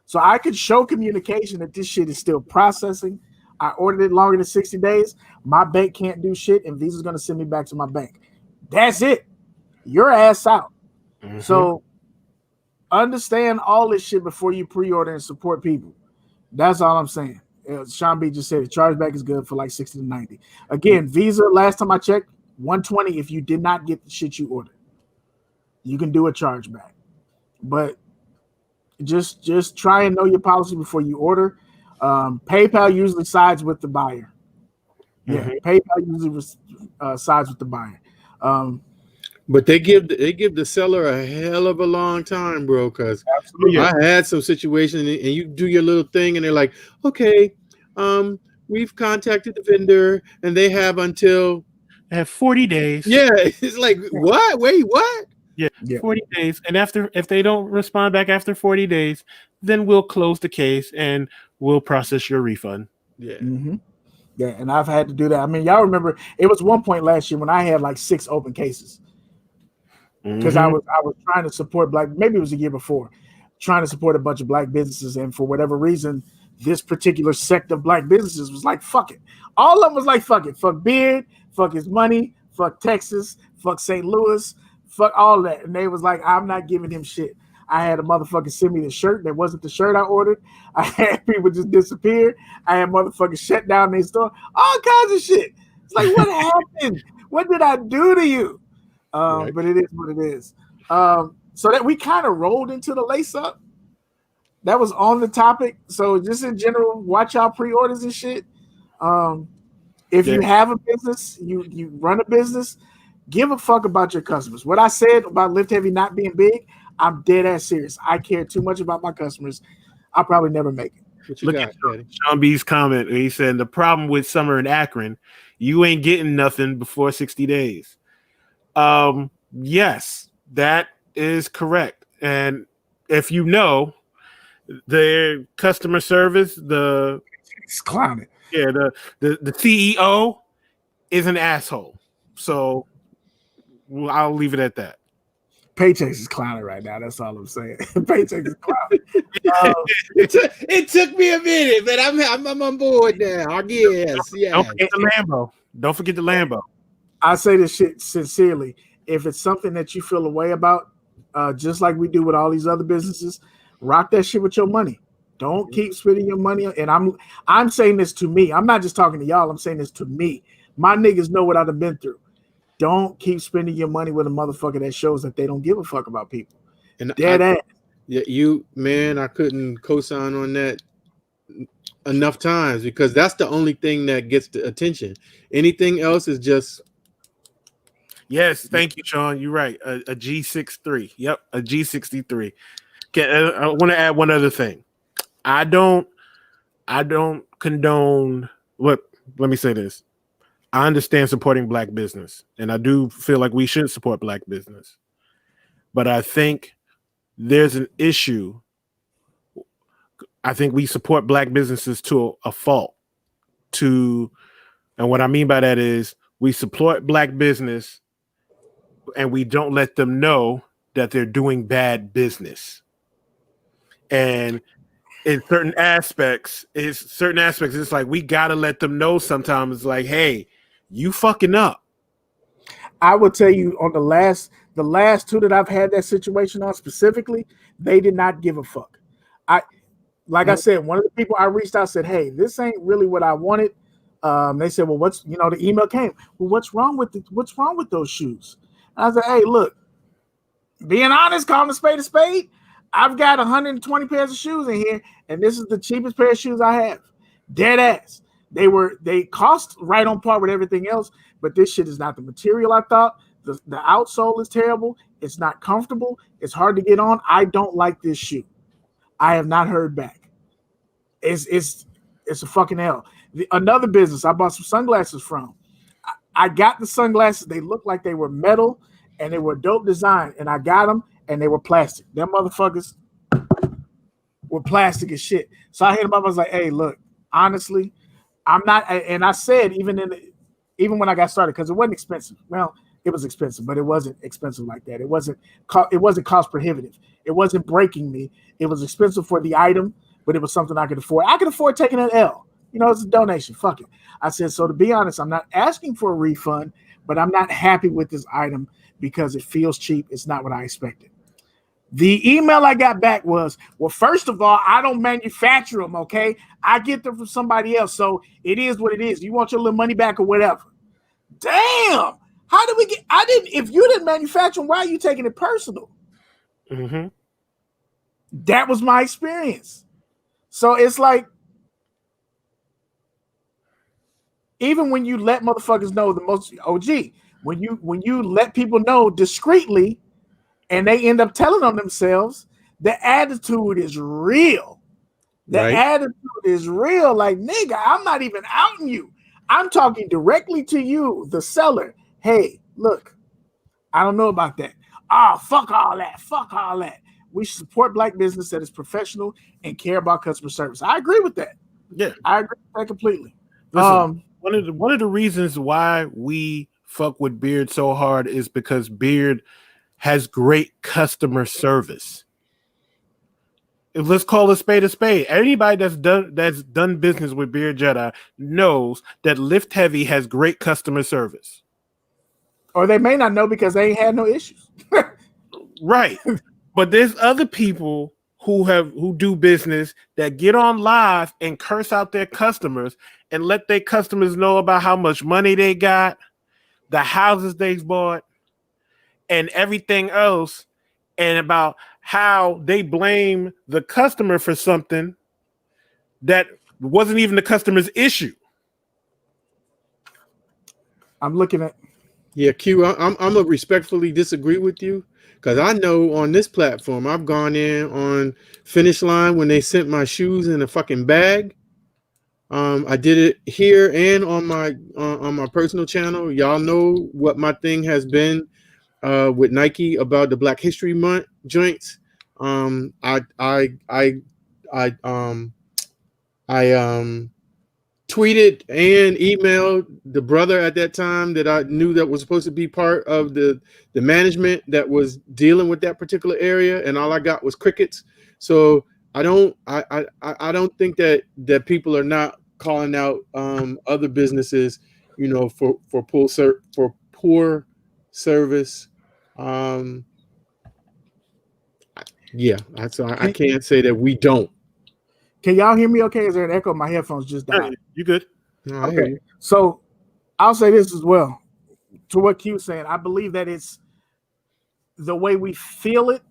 So I could show communication that this shit is still processing. I ordered it longer than 60 days. My bank can't do shit, and Visa's going to send me back to my bank. That's it. Your ass out. Mm-hmm. So understand all this shit before you pre-order and support people. That's all I'm saying. Sean B just said the chargeback is good for like 60 to 90. Again, Visa, last time I checked, 120 if you did not get the shit you ordered. You can do a chargeback. But just try and know your policy before you order. PayPal usually sides with the buyer. Yeah, mm-hmm. PayPal usually sides with the buyer. But they give the seller a hell of a long time, bro. Because I had some situation, and you do your little thing, and they're like, "Okay, we've contacted the vendor, and they have until 40 days." Yeah, it's like what? Wait, what? Yeah, 40 days, and if they don't respond back after 40 days, then we'll close the case and we'll process your refund. Yeah. Mm-hmm. Yeah, and I've had to do that. I mean, y'all remember it was one point last year when I had like 6 open cases. Because I was trying to support maybe it was a year before, trying to support a bunch of black businesses, and for whatever reason, this particular sect of black businesses was like, fuck it. All of them was like, fuck it. Fuck Beard, fuck his money, fuck Texas, fuck St. Louis, fuck all that. And they was like, I'm not giving him shit. I had a motherfucker send me the shirt that wasn't the shirt I ordered. I had people just disappear. I had motherfuckers shut down their store. All kinds of shit. It's like, what happened? What did I do to you? Right. But it is what it is. So that we kind of rolled into the lace up. That was on the topic. So just in general, watch out pre-orders and shit. If you have a business, you run a business, give a fuck about your customers. What I said about Lift Heavy not being big, I'm dead ass serious. I care too much about my customers. I'll probably never make it. Look at Sean B's comment. He said the problem with summer in Akron, you ain't getting nothing before 60 days. Yes, that is correct. And if you know their customer service, it's clowning. Yeah, the CEO is an asshole. So I'll leave it at that. Paychex is clowning right now. That's all I'm saying. Paychex is clowning. It took me a minute, but I'm on board now. I guess. Yeah. Don't forget the Lambo. I say this shit sincerely. If it's something that you feel a way about, just like we do with all these other businesses, rock that shit with your money. Don't keep spending your money. And I'm saying this to me. I'm not just talking to y'all. I'm saying this to me. My niggas know what I've been through. Don't keep spending your money with a motherfucker that shows that they don't give a fuck about people. And ass. Yeah, I couldn't co-sign on that enough times, because that's the only thing that gets the attention. Anything else is just. Yes, thank you, Sean. You're right. A G63. Yep, a G63. Okay, I want to add one other thing. I don't condone what. Let me say this. I understand supporting black business, and I do feel like we should support black business. But I think there's an issue. I think we support black businesses to a fault. And what I mean by that is we support black business and we don't let them know that they're doing bad business. And in certain aspects, it's like we gotta let them know sometimes. It's like, hey, you fucking up. I will tell you on the last The last two that I've had that situation on specifically, they did not give a fuck. I said, one of the people I reached out said, "Hey, this ain't really what I wanted." They said, "Well, the email came. Well, what's wrong with those shoes?" And I said, "Hey, look, being honest, calling a spade. I've got 120 pairs of shoes in here, and this is the cheapest pair of shoes I have. Dead ass. They cost right on par with everything else, but this shit is not the material I thought. The outsole is terrible. It's not comfortable. It's hard to get on. I don't like this shoe." I have not heard back. It's a fucking L. Another business I bought some sunglasses from. I got the sunglasses. They looked like they were metal and they were dope design. And I got them and they were plastic. Them motherfuckers were plastic as shit. So I hit them up. I was like, "Hey, look, honestly, I'm not." And I said, even when I got started, because it wasn't expensive. Well, it was expensive, but it wasn't expensive like that. It wasn't cost prohibitive. It wasn't breaking me. It was expensive for the item, but it was something I could afford. I could afford taking an L. It's a donation. Fuck it. I said, so to be honest, I'm not asking for a refund, but I'm not happy with this item because it feels cheap. It's not what I expected. The email I got back was, "Well, first of all, I don't manufacture them, okay? I get them from somebody else, so it is what it is. You want your little money back or whatever." Damn! How did we get? If you didn't manufacture them, why are you taking it personal? Mm-hmm. That was my experience. So it's like, even when you let motherfuckers know the most OG, when you let people know discreetly and they end up telling on themselves, the attitude is real. The attitude is real. Like, nigga, I'm not even outing you. I'm talking directly to you, the seller. Hey, look, I don't know about that. Fuck all that. Fuck all that. We should support black business that is professional and care about customer service. I agree with that. Yeah, I agree with that completely. Listen, one of the reasons why we fuck with Beard so hard is because Beard has great customer service. Let's call a spade a spade. Anybody that's done business with Beard Jedi knows that Lift Heavy has great customer service. Or they may not know because they ain't had no issues. Right. But there's other people who do business that get on live and curse out their customers and let their customers know about how much money they got, the houses they've bought, and everything else, and about how they blame the customer for something that wasn't even the customer's issue. I'm looking at. Yeah, Q, I'm gonna respectfully disagree with you because I know on this platform I've gone in on Finish Line when they sent my shoes in a fucking bag. I did it here and on my personal channel. Y'all know what my thing has been with Nike about the Black History Month joints. I tweeted and emailed the brother at that time that I knew that was supposed to be part of the management that was dealing with that particular area, and all I got was crickets. So I don't think that people are not calling out other businesses, for poor service. I can't say that we don't. Can y'all hear me okay? Is there an echo? My headphones just died. You good? No, I hear you. So I'll say this as well. To what Q's saying, I believe that it's the way we feel it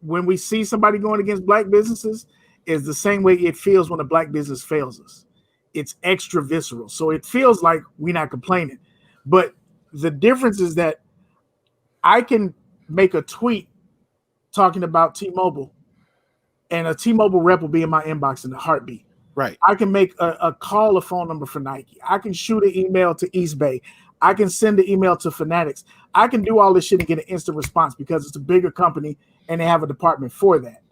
when we see somebody going against black businesses is the same way it feels when a black business fails us. It's extra visceral. So it feels like we're not complaining. But the difference is that I can make a tweet talking about T-Mobile, and a T-Mobile rep will be in my inbox in a heartbeat. Right. I can make a call a phone number for Nike. I can shoot an email to East Bay. I can send an email to Fanatics. I can do all this shit and get an instant response because it's a bigger company and they have a department for that.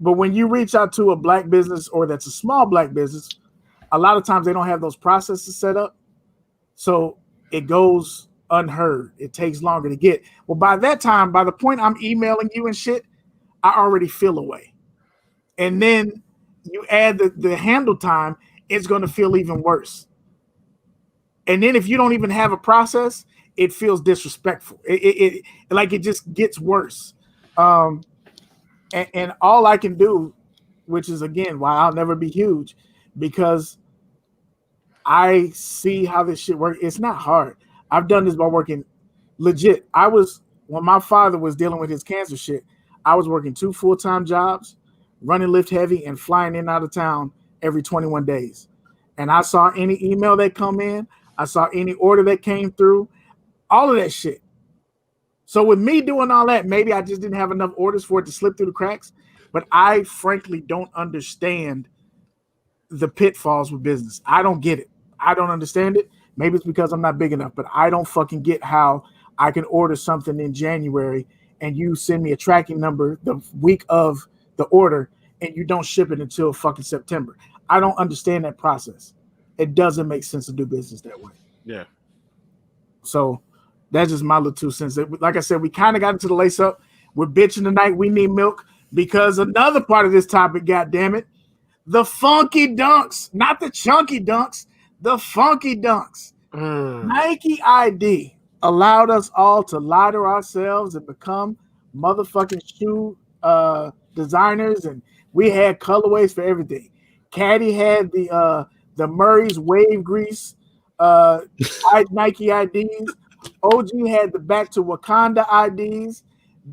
But when you reach out to a black business or that's a small black business, a lot of times they don't have those processes set up. So it goes unheard. It takes longer to get. Well, by that time, by the point I'm emailing you and shit, I already feel away. And then you add the handle time, it's going to feel even worse. And then if you don't even have a process, it feels disrespectful. It like it just gets worse. And all I can do, which is again why I'll never be huge, because I see how this shit works. It's not hard. I've done this by working legit. When my father was dealing with his cancer shit, I was working 2 full-time jobs, running lift heavy and flying in and out of town every 21 days. And I saw any email that come in, I saw any order that came through, all of that shit. So with me doing all that, maybe I just didn't have enough orders for it to slip through the cracks. But I frankly don't understand the pitfalls with business. I don't get it. I don't understand it. Maybe it's because I'm not big enough, but I don't fucking get how I can order something in January and you send me a tracking number the week of the order and you don't ship it until fucking September. I don't understand that process. It doesn't make sense to do business that way. Yeah. So that's just my little 2 cents. Like I said, we kind of got into the lace up. We're bitching tonight. We need milk because another part of this topic, goddammit, the funky dunks, not the chunky dunks, the funky dunks. Nike ID allowed us all to lie to ourselves and become motherfucking shoe designers, and we had colorways for everything. Caddy had the Murray's Wave Grease Nike IDs. OG had the Back to Wakanda IDs.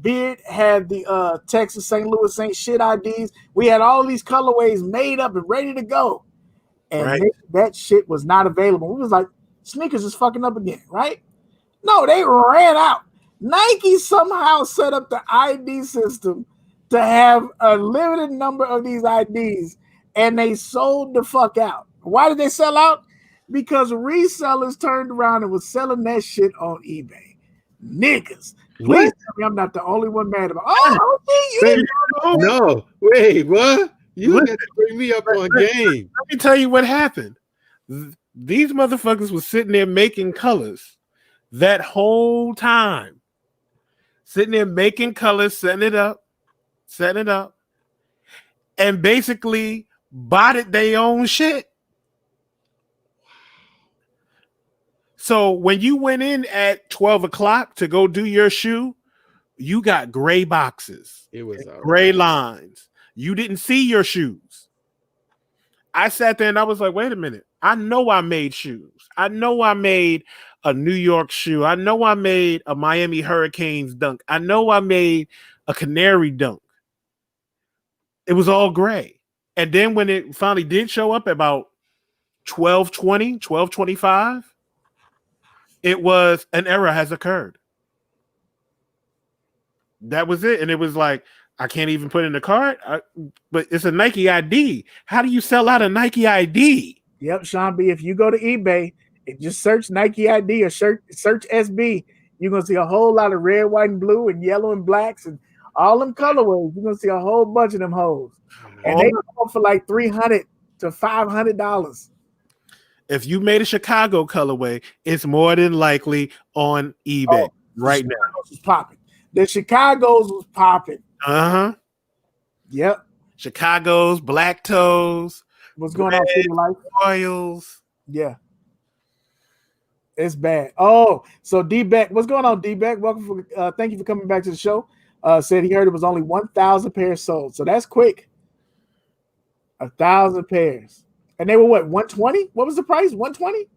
Beard had the Texas St. Louis St. Shit IDs. We had all these colorways made up and ready to go. And that shit was not available. We was like, sneakers is fucking up again, right? No, they ran out. Nike somehow set up the ID system to have a limited number of these IDs, and they sold the fuck out. Why did they sell out? Because resellers turned around and was selling that shit on eBay. Niggas. Please tell me I'm not the only one mad about it. Oh, you didn't know. No, wait, what? You had to bring me up on game. Let me tell you what happened. These motherfuckers was sitting there making colors that whole time. Sitting there making colors, setting it up, and basically botted their own shit. So when you went in at 12 o'clock to go do your shoe, you got gray boxes. It was gray lines. You didn't see your shoes. I sat there and I was like, wait a minute. I know I made shoes. I know I made a New York shoe. I know I made a Miami Hurricanes dunk. I know I made a Canary dunk. It was all gray. And then when it finally did show up about 12:20, 12:25, it was an error has occurred. That was it. And it was like, I can't even put in the cart, but it's a Nike ID. How do you sell out a Nike ID? Yep, Sean B. If you go to eBay and just search Nike ID or search SB, you're going to see a whole lot of red, white, and blue and yellow and blacks and all them colorways. You're going to see a whole bunch of them hoes. And they go for like $300 to $500. If you made a Chicago colorway, it's more than likely on eBay right now. Was popping. The Chicago's was popping. Yep. Chicago's, Black Toes. What's going on, City Life? Royals. Yeah. It's bad. Oh, so D-Beck. What's going on, D-Beck? Welcome. Thank you for coming back to the show. Said he heard it was only 1,000 pairs sold. So that's quick. 1,000 pairs. And they were what, 120? What was the price? 120?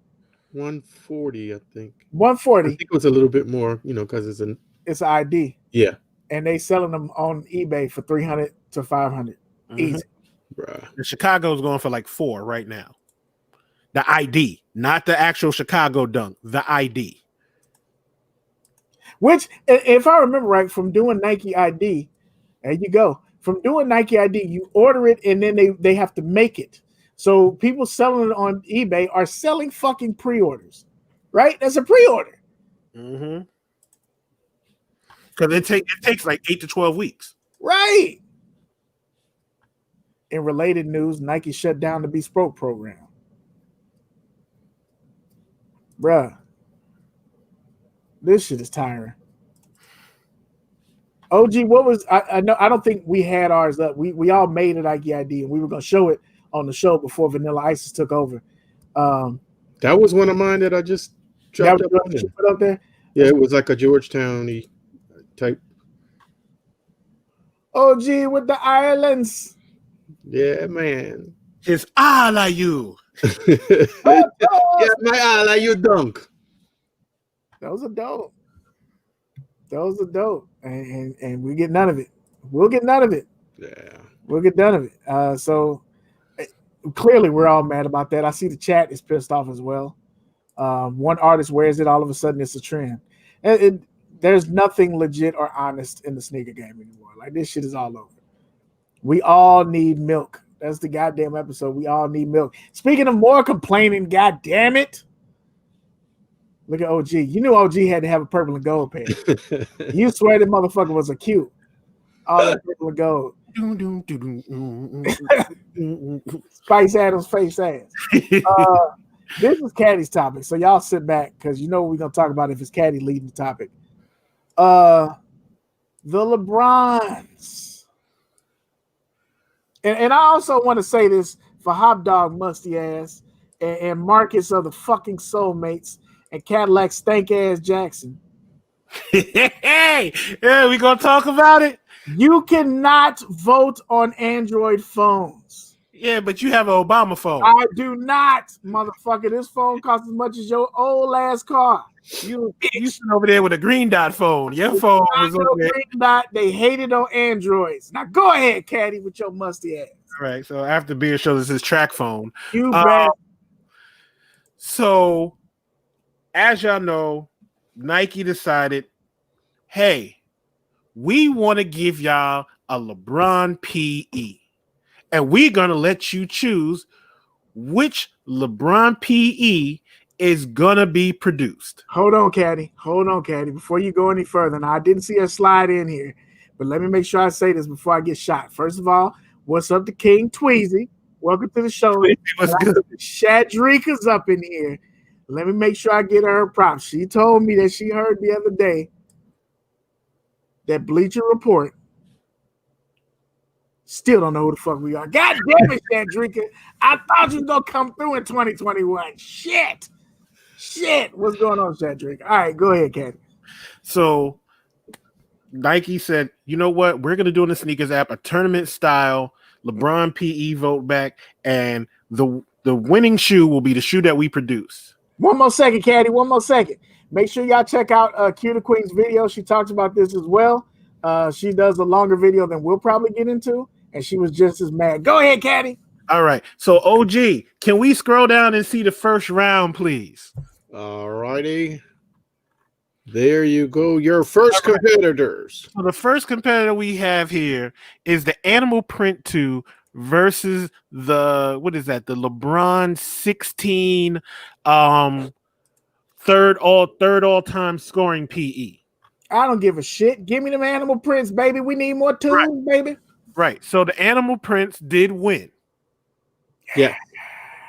140, I think. 140. I think it was a little bit more, because it's an ID. Yeah. And they selling them on eBay for $300 to $500. Easy. Bruh. The Chicago's going for like $4 right now. The ID, not the actual Chicago dunk, the ID. Which, if I remember right, from doing Nike ID, there you go. From doing Nike ID, you order it and then they have to make it. So people selling it on eBay are selling fucking pre-orders, right? That's a pre-order. Because it takes like 8 to 12 weeks. Right. In related news, Nike shut down the Bespoke program. Bruh. This shit is tiring. OG, what was I know I don't think we had ours up. We all made a Nike ID and we were gonna show it on the show before Vanilla Isis took over. That was one of mine that I just dropped up there. Yeah, it was like a Georgetown-y type. OG with the islands. Yeah, man. It's all of you. Yeah, my eye, you dunk. Those are dope. Those are dope. And we get none of it. We'll get none of it. Yeah. We'll get none of it. So clearly we're all mad about that. I see the chat is pissed off as well. One artist wears it, all of a sudden it's a trend. There's nothing legit or honest in the sneaker game anymore. Like, this shit is all over. We all need milk. That's the goddamn episode. We all need milk. Speaking of more complaining, god damn it. Look at OG. You knew OG had to have a purple and gold pair. You swear that motherfucker was a cute. All that purple and gold. Spice Adams face ass. This is Caddy's topic, so y'all sit back because you know what we're gonna talk about if it's Caddy leading the topic. The LeBrons, and I also want to say this for Hot Dog Musty Ass and Marcus of the fucking Soulmates and Cadillac Stank Ass Jackson. Hey, yeah, we gonna talk about it. You cannot vote on Android phones. Yeah, but you have an Obama phone. I do not, motherfucker. This phone costs as much as your old ass car. You sitting over there with a green dot phone. Your phone was over there. Green dot. They hated on Androids. Now go ahead, Caddy, with your musty ass. All right. So after Beard shows us his track phone. You bet. So as y'all know, Nike decided, hey, we want to give y'all a LeBron PE. And we're going to let you choose which LeBron PE is going to be produced. Hold on, Caddy. Before you go any further. Now, I didn't see her slide in here, but let me make sure I say this before I get shot. First of all, what's up to King Tweezy? Welcome to the show. What's good? Shadrika's up in here. Let me make sure I get her props. She told me that she heard the other day that Bleacher Report still don't know who the fuck we are. God damn it, Shadrika. I thought you was going to come through in 2021. Shit. What's going on, Shadrika? All right, go ahead, Cat. So Nike said, you know what? We're going to do in the SNEEKRS app a tournament style LeBron PE vote back, and the winning shoe will be the shoe that we produce. One more second, Caddy. Make sure y'all check out Q the Queen's video. She talks about this as well. She does a longer video than we'll probably get into, and she was just as mad. Go ahead, Caddy. All right. So, OG, can we scroll down and see the first round, please? All righty. There you go. Your first competitors. So the first competitor we have here is the Animal Print 2 versus the, what is that? The LeBron 16 third all-time scoring PE. I don't give a shit. Give me them Animal Prints, baby. We need more tunes, baby. Right. So the Animal Prints did win. Yeah.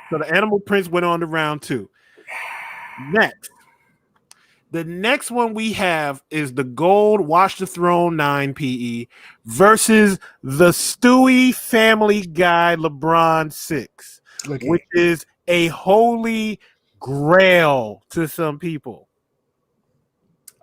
So the Animal Prints went on to round 2. Next. The next one we have is the Gold Watch the Throne 9 PE versus the Stewie Family Guy LeBron 6, which is a holy grail to some people.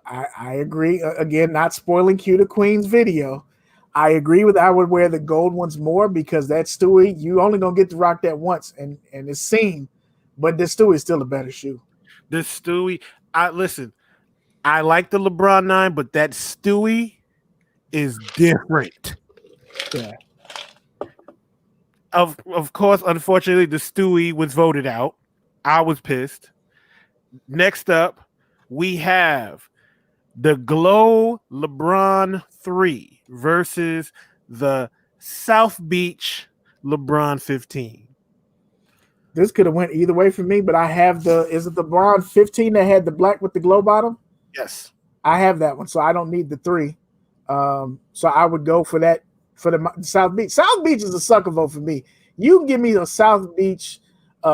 I agree. Again, not spoiling Q the Queen's video. I agree with I would wear the gold ones more because that Stewie, you only gonna get to rock that once and it's seen, but the Stewie is still a better shoe. The Stewie, listen, I like the LeBron 9, but that Stewie is different. Yeah. Of course, unfortunately, the Stewie was voted out. I was pissed. Next up, we have the Glow LeBron 3 versus the South Beach LeBron 15. This could have went either way for me, but I have is it the LeBron 15 that had the black with the glow bottom? Yes. I have that one, so I don't need the 3. So I would go for that for the South Beach. South Beach is a sucker vote for me. You can give me a South Beach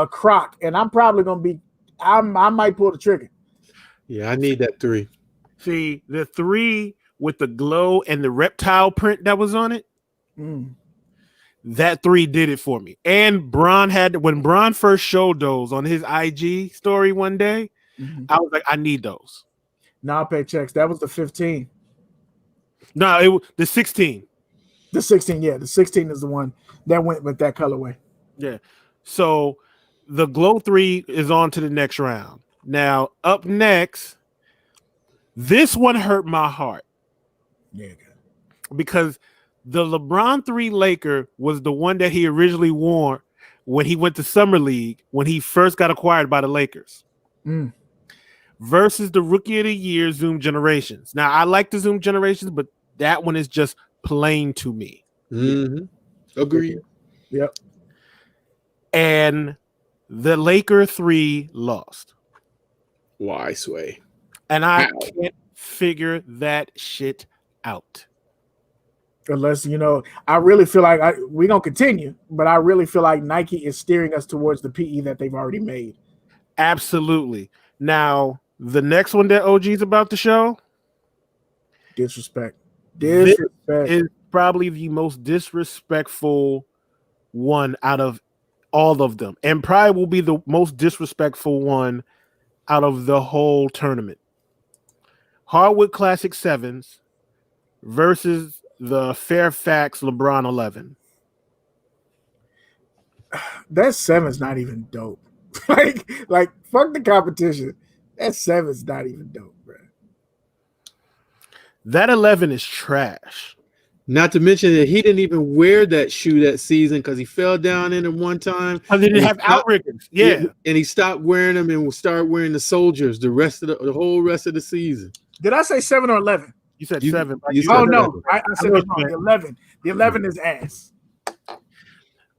croc, and I'm probably gonna be. I might pull the trigger. Yeah, I need that 3. See, the 3 with the glow and the reptile print that was on it. That 3 did it for me. And Bron when Bron first showed those on his IG story one day, I was like, I need those. Now paychecks. That was the 15. No, it was the 16. The 16, yeah. The 16 is the one that went with that colorway. Yeah. So the Glow 3 is on to the next round. Now, up next, this one hurt my heart. Yeah. Because the LeBron 3 Laker was the one that he originally wore when he went to Summer League, when he first got acquired by the Lakers. Versus the Rookie of the Year Zoom Generations. Now, I like the Zoom Generations, but that one is just plain to me. Mm-hmm. Agreed. Yep. And the Laker 3 lost. Why, Sway? And I can't figure that shit out. Unless, I really feel like we're going to continue, but I really feel like Nike is steering us towards the PE that they've already made. Absolutely. Now, the next one that OG is about to show. Disrespect. This is probably the most disrespectful one out of all of them. And probably will be the most disrespectful one out of the whole tournament. Hardwood Classic 7s versus the Fairfax LeBron 11. That 7's not even dope. like fuck the competition. That 7's not even dope, bro. That 11 is trash. Not to mention that he didn't even wear that shoe that season because he fell down in it one time. I didn't have outriggers. Yeah. And he stopped wearing them and started wearing the Soldiers the whole rest of the season. Did I say 7 or 11? You said 7. Oh, no. I said it wrong. The 11. The 11 is ass.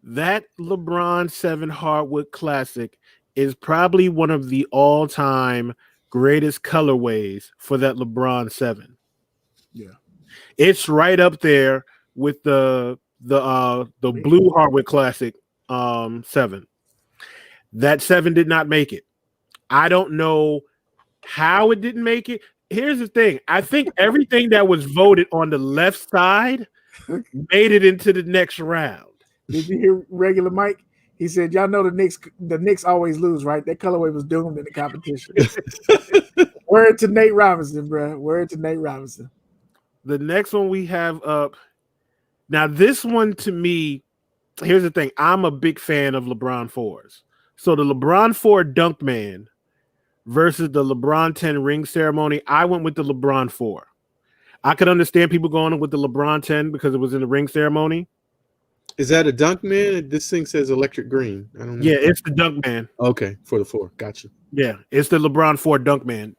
That LeBron 7 Hardwood Classic is probably one of the all-time greatest colorways for that LeBron 7. Yeah. It's right up there with the blue Hardwood Classic 7. That 7 did not make it. I don't know how it didn't make it. Here's the thing. I think everything that was voted on the left side made it into the next round. Did you hear regular Mike? He said, y'all know the Knicks always lose, right? That colorway was doomed in the competition. Word to Nate Robinson, bro. Word to Nate Robinson. The next one we have up. Now, this one to me, here's the thing. I'm a big fan of LeBron 4s. So the LeBron 4 Dunk Man versus the LeBron 10 ring ceremony, I went with the LeBron 4. I could understand people going with the LeBron 10 because it was in the ring ceremony. Is that a Dunk Man? This thing says electric green. I don't know. Yeah, it's the Dunk Man. Okay, for the 4. Gotcha. Yeah, it's the LeBron 4 Dunk Man.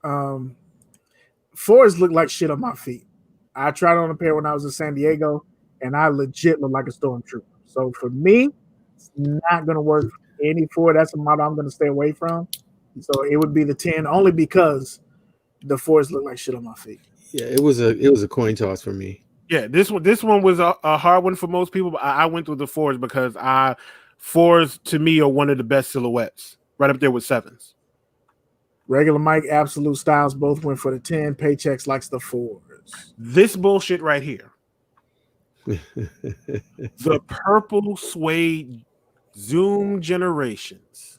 4s look like shit on my feet. I tried on a pair when I was in San Diego, and I legit look like a stormtrooper. So for me, it's not going to work for any 4. That's a model I'm going to stay away from. So it would be the 10 only because the 4s look like shit on my feet. Yeah, it was a coin toss for me. Yeah, this one was a hard one for most people, but I went with the 4s because 4s to me are one of the best silhouettes, right up there with 7s. Regular Mike, Absolute Styles both went for the 10. Paychecks likes the 4s. This bullshit right here. The purple suede Zoom Generations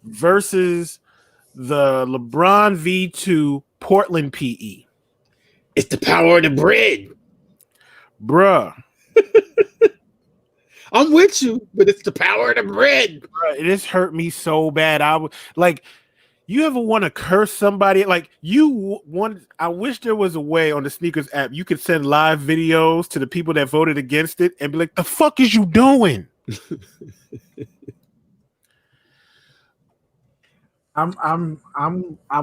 versus the LeBron V2 Portland PE. It's the power of the bread. Bruh. I'm with you, but it's the power of the bread. Bruh, this hurt me so bad. You ever want to curse somebody? I wish there was a way on the SGSneekerz app you could send live videos to the people that voted against it and be like, the fuck is you doing? I'm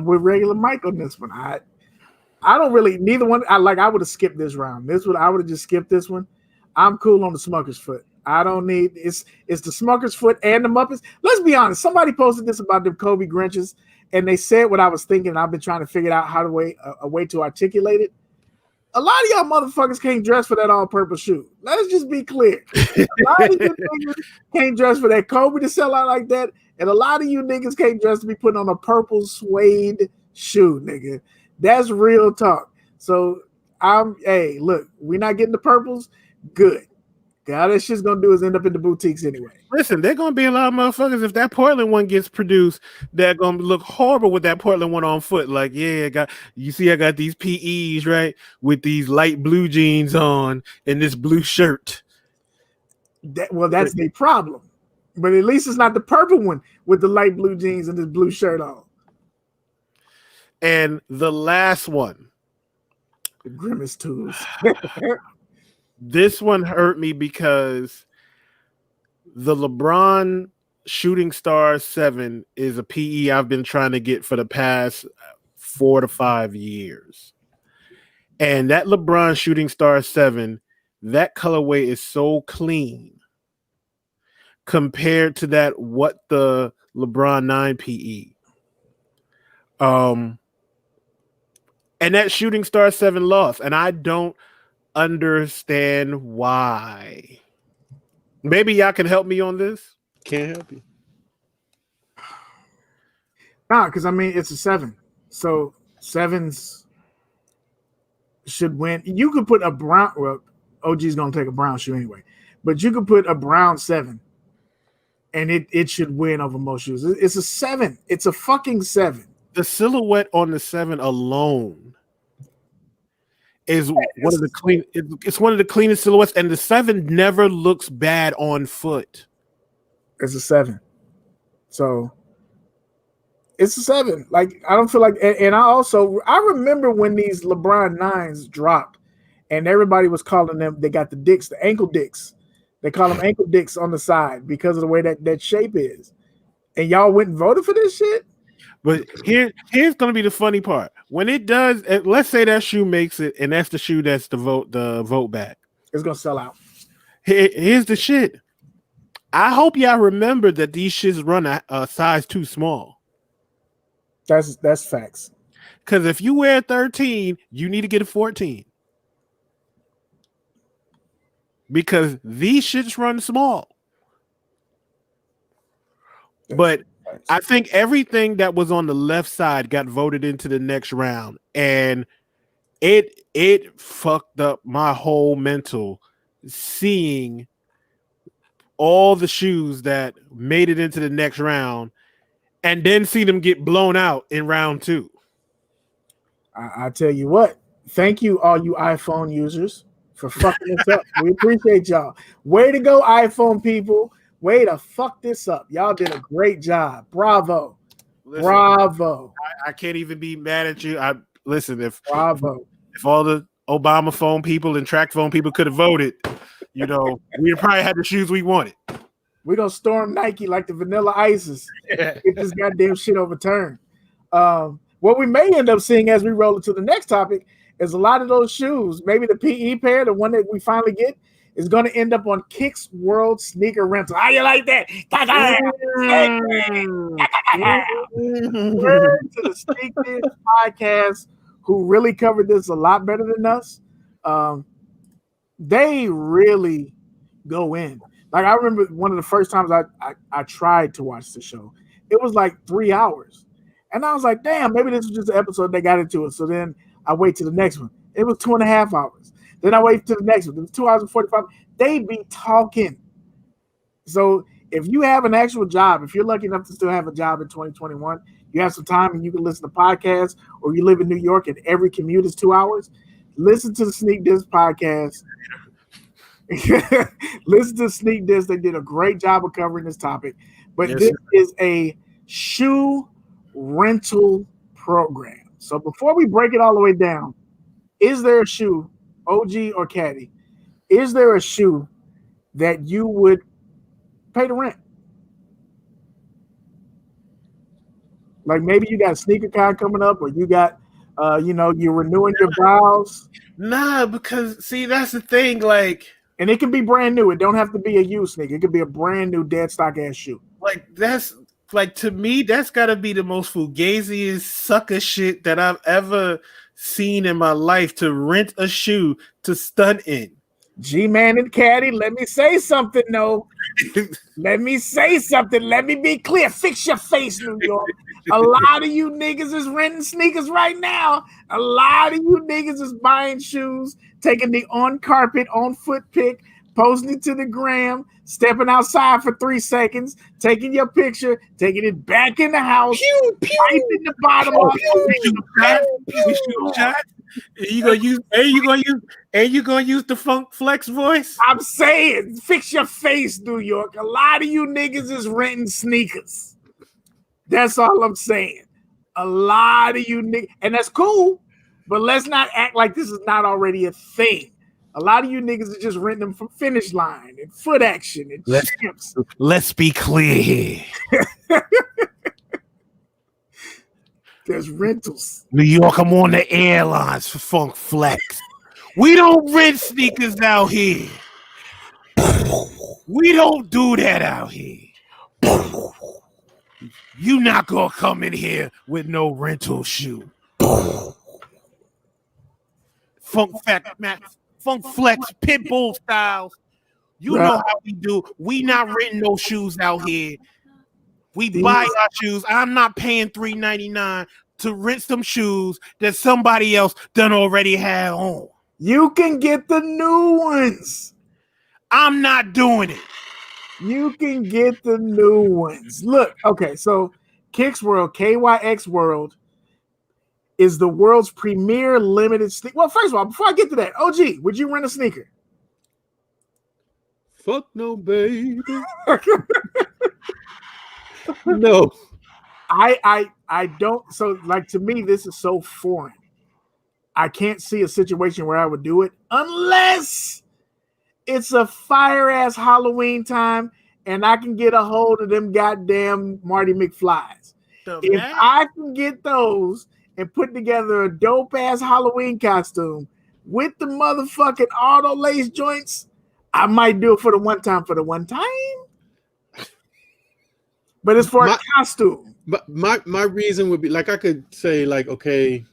with regular Mike on this one. I don't really neither one. I would have skipped this round. I would have just skipped this one. I'm cool on the Smucker's foot. I don't need it's the Smucker's foot and the Muppets. Let's be honest. Somebody posted this about the Kobe Grinches, and they said what I was thinking. And I've been trying to figure out a way to articulate it. A lot of y'all motherfuckers can't dress for that all-purple shoe. Let's just be clear. A lot of you niggas can't dress for that Kobe to sell out like that, and a lot of you niggas can't dress to be putting on a purple suede shoe, nigga. That's real talk. So look, we're not getting the purples. Good. All that shit's gonna do is end up in the boutiques anyway. Listen, they're gonna be a lot of motherfuckers. If that Portland one gets produced, they're gonna look horrible with that Portland one on foot. Like, yeah, I got these PEs, right? With these light blue jeans on and this blue shirt. That's their problem. But at least it's not the purple one with the light blue jeans and this blue shirt on. And the last one. The Grimace tools. This one hurt me because the LeBron Shooting Star 7 is a PE I've been trying to get for the past 4 to 5 years. And that LeBron Shooting Star 7, that colorway is so clean compared to that what the LeBron 9 PE. And that Shooting Star 7 lost, and I don't understand why. Maybe y'all can help me on this. Can't help you. Nah, because I mean it's a 7. So 7s should win. You could put a brown, well, OG's gonna take a brown shoe anyway, but you could put a brown 7 and it should win over most shoes. It's a 7. It's a fucking 7. The silhouette on the 7 alone is one of the clean. It's one of the cleanest silhouettes, and the 7 never looks bad on foot. It's a 7, so it's a 7. Like I don't feel like, and I remember when these LeBron 9s dropped, and everybody was calling them. They got the dicks, the ankle dicks. They call them ankle dicks on the side because of the way that shape is. And y'all went and voted for this shit. But here's going to be the funny part. When it does, let's say that shoe makes it, and that's the shoe that's the vote back. It's going to sell out. Here's the shit. I hope y'all remember that these shits run a size too small. That's facts. Because if you wear 13, you need to get a 14. Because these shits run small. But I think everything that was on the left side got voted into the next round, and it fucked up my whole mental seeing all the shoes that made it into the next round and then see them get blown out in round 2. I tell you what, thank you all you iPhone users for fucking this up. We appreciate y'all. Way to go, iPhone people. Way to fuck this up. Y'all did a great job. Bravo. Listen, bravo. I can't even be mad at you. Bravo. If all the Obama phone people and track phone people could have voted, we'd probably had the shoes we wanted. We're going to storm Nike like the Vanilla Ices. Get this goddamn shit overturned. What we may end up seeing as we roll into the next topic is a lot of those shoes, maybe the PE pair, the one that we finally get, is going to end up on Kicks World Sneaker Rental. How you like that? Word to the SneakerZ podcast, who really covered this a lot better than us. They really go in. Like I remember one of the first times I tried to watch the show, it was like 3 hours. And I was like, damn, maybe this was just an episode they got into it. So then I wait to the next one. It was 2.5 hours. Then I wait to the next one. It was 2 hours and 45. They be talking. So if you have an actual job, if you're lucky enough to still have a job in 2021, you have some time and you can listen to podcasts, or you live in New York and every commute is 2 hours, listen to the Sneak Diss podcast. Listen to Sneak Diss. They did a great job of covering this topic. But yes, this is a shoe rental program. So before we break it all the way down, is there a shoe, OG or Caddy, is there a shoe that you would pay the rent? Like maybe you got SneakerCon coming up, or you got, you're renewing your vows. Nah, because see, that's the thing. Like, and it can be brand new. It don't have to be a used sneaker. It could be a brand new dead stock ass shoe. Like that's like, to me, that's got to be the most fugaziest sucker shit that I've ever seen in my life, to rent a shoe to stunt in. G-Man and Caddy, let me say something, though. Let me say something. Let me be clear. Fix your face, New York. A lot of you niggas is renting sneakers right now. A lot of you niggas is buying shoes, taking the on-carpet, on-foot pick, posting it to the gram, stepping outside for 3 seconds, taking your picture, taking it back in the house, wiping the bottom off. We shoot shots. You gonna use the Funk Flex voice? I'm saying, fix your face, New York. A lot of you niggas is renting sneakers. That's all I'm saying. A lot of you niggas, and that's cool, but let's not act like this is not already a thing. A lot of you niggas are just renting them from Finish Line and Foot Action and Champs. Let's be clear here. There's rentals. New York, I'm on the airlines for Funk Flex. We don't rent sneakers out here. We don't do that out here. You not gonna come in here with no rental shoe. Funk Flex Pitbull styles. You know how we do. We not renting no shoes out here. We buy our shoes. I'm not paying $3.99 to rent some shoes that somebody else done already had on. You can get the new ones. I'm not doing it. You can get the new ones. Look, okay, so Kicks World, KYX World, is the world's premier limited sneaker. Well, first of all, before I get to that, OG, would you rent a sneaker? Fuck no, baby. No. I don't. So, like, to me, this is so foreign. I can't see a situation where I would do it unless it's a fire ass Halloween time and I can get a hold of them goddamn Marty McFlys. If I can get those and put together a dope ass Halloween costume with the motherfucking auto lace joints, I might do it for the one time. But it's for a costume. But my reason would be, like, I could say, like, okay,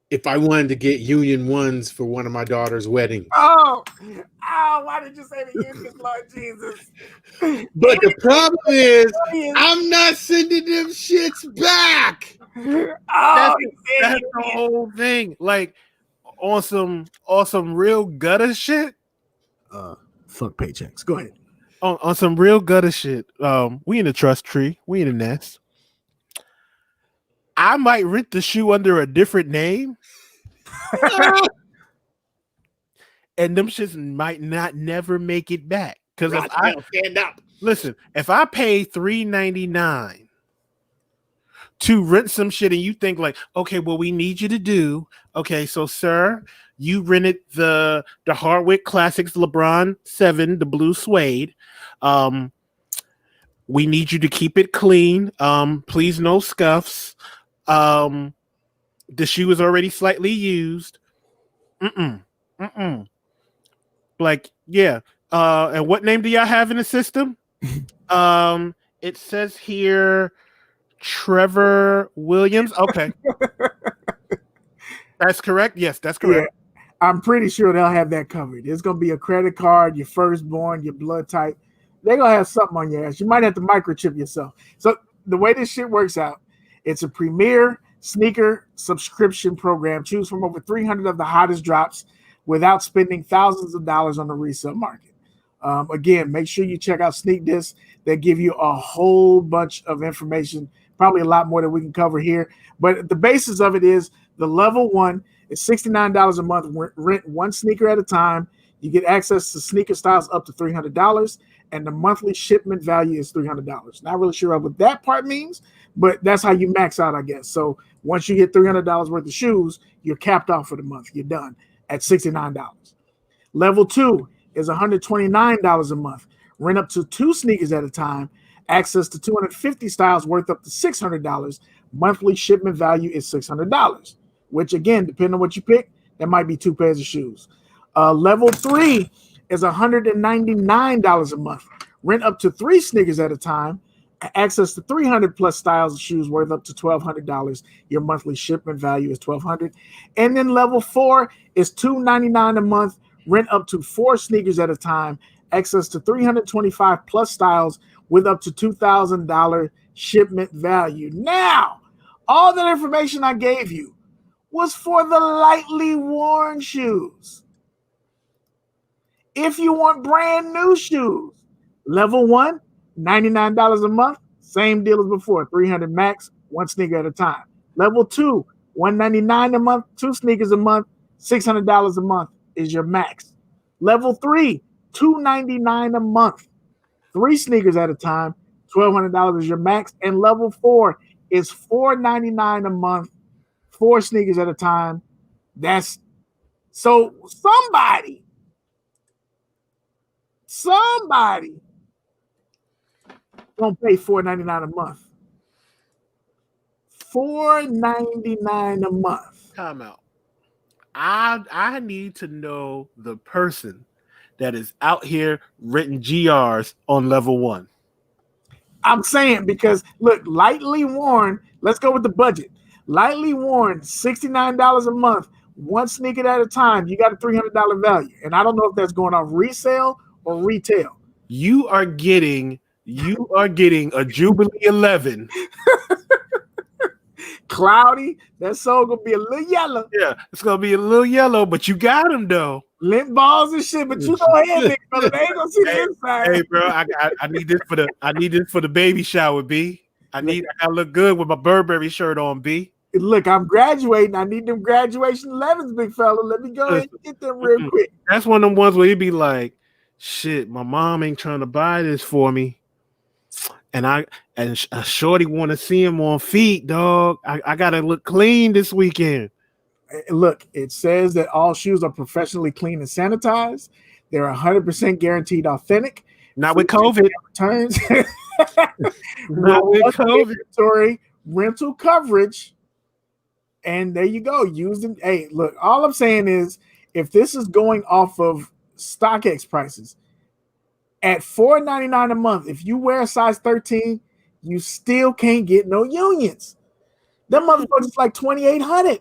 if I wanted to get Union ones for one of my daughter's weddings. Oh, why did you say the Union, Lord Jesus? But the problem is, I'm not sending them shits back. Oh, that's the whole thing. Like, on some real gutter shit. Fuck paychecks. Go ahead. On some real gutter shit. We in the trust tree. We in the nest. I might rent the shoe under a different name. And them shits might not never make it back. Because if I stand up. Listen, if I pay $3.99 to rent some shit and you think like, okay, well, we need you to do, okay, so sir, you rented the Hardwick Classics LeBron 7, the blue suede. We need you to keep it clean. Please no scuffs. The shoe is already slightly used. Like, yeah. And what name do y'all have in the system? It says here Trevor Williams. Okay. That's correct. Yes, that's correct. Yeah, I'm pretty sure they'll have that covered. There's gonna be a credit card, your firstborn, your blood type. They're gonna have something on your ass. You might have to microchip yourself. So the way this shit works out, it's a premier sneaker subscription program. Choose from over 300 of the hottest drops without spending thousands of dollars on the resale market. Again, make sure you check out Sneak Disc. They give you a whole bunch of information, probably a lot more than we can cover here. But the basis of it is the level one is $69 a month. Rent one sneaker at a time. You get access to sneaker styles up to $300, and the monthly shipment value is $300. Not really sure what that part means, but that's how you max out, I guess. So once you get $300 worth of shoes, you're capped off for the month. You're done at $69. Level two is $129 a month. Rent up to 2 sneakers at a time. Access to 250 styles worth up to $600. Monthly shipment value is $600, which, again, depending on what you pick, that might be 2 pairs of shoes. Level 3 is $199 a month. Rent up to 3 sneakers at a time. Access to 300 plus styles of shoes worth up to $1,200. Your monthly shipment value is $1,200. And then level 4 is $299 a month. Rent up to 4 sneakers at a time. Access to 325 plus styles with up to $2,000 shipment value. Now, all that information I gave you was for the lightly worn shoes. If you want brand new shoes, level 1, $99 a month, same deal as before, 300 max, one sneaker at a time. Level 2, $199 a month, 2 sneakers a month, $600 a month is your max. Level 3, $299 a month, 3 sneakers at a time, $1,200 is your max. And level 4 is $499 a month, 4 sneakers at a time. That's so somebody gonna pay $499 a month. $499 a month. Time out. I need to know the person that is out here renting GRs on level 1. I'm saying because look, lightly worn. Let's go with the budget. Lightly worn, $69 a month, 1 sneaker at a time. You got a $300 value, and I don't know if that's going off resale or retail. You are getting a Jubilee 11. Cloudy, that sole gonna be a little yellow. Yeah, it's gonna be a little yellow, but you got them though. Lint balls and shit, but you go ahead, big fella. They ain't gonna see the inside. Hey, bro, I need this for the baby shower, B. I gotta look good with my Burberry shirt on, B. Look, I'm graduating. I need them graduation 11s, big fella. Let me go ahead and get them real quick. That's one of them ones where you'd be like, shit, my mom ain't trying to buy this for me. And a shorty want to see him on feet, dog. I gotta look clean this weekend. Look, it says that all shoes are professionally cleaned and sanitized. They're 100% guaranteed authentic. Not with COVID. Returns. Not with COVID. Inventory, rental coverage. And there you go. Hey, look, all I'm saying is if this is going off of StockX prices, at $499 a month, if you wear a size 13, you still can't get no unions. Them motherfuckers like $2,800.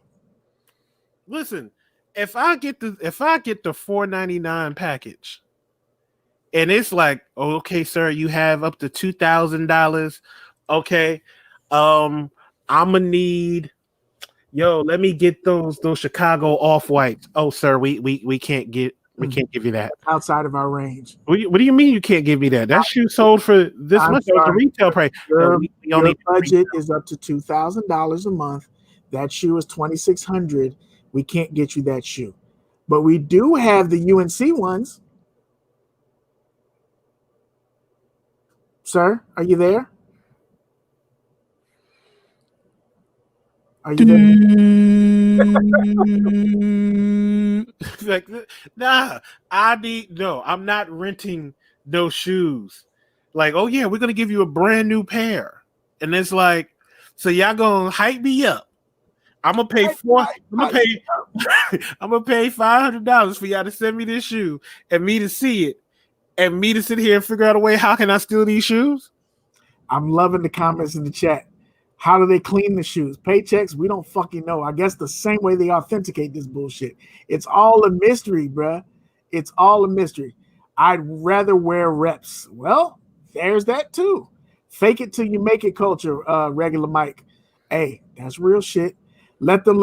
Listen, if I get the $499 package, and it's like, okay, sir, you have up to $2,000. Okay, I'm gonna need. Yo, let me get those Chicago off-whites. Oh, sir, we can't give you that. Outside of our range. What do you mean you can't give me that? That shoe sold for this much. That was the retail price. Your budget is up to $2,000 a month. That shoe is $2,600. We can't get you that shoe, but we do have the UNC ones. Sir, are you there? Are you there? Like, nah, I'm not renting those shoes. Like, oh yeah, we're gonna give you a brand new pair, and it's like, so y'all gonna hype me up. I'm gonna pay $500 for y'all to send me this shoe and me to see it and me to sit here and figure out a way how can I steal these shoes? I'm loving the comments in the chat. How do they clean the shoes? Paychecks? We don't fucking know. I guess the same way they authenticate this bullshit. It's all a mystery, bruh. It's all a mystery. I'd rather wear reps. Well, there's that too. Fake it till you make it culture, regular Mike. Hey, that's real shit. Let them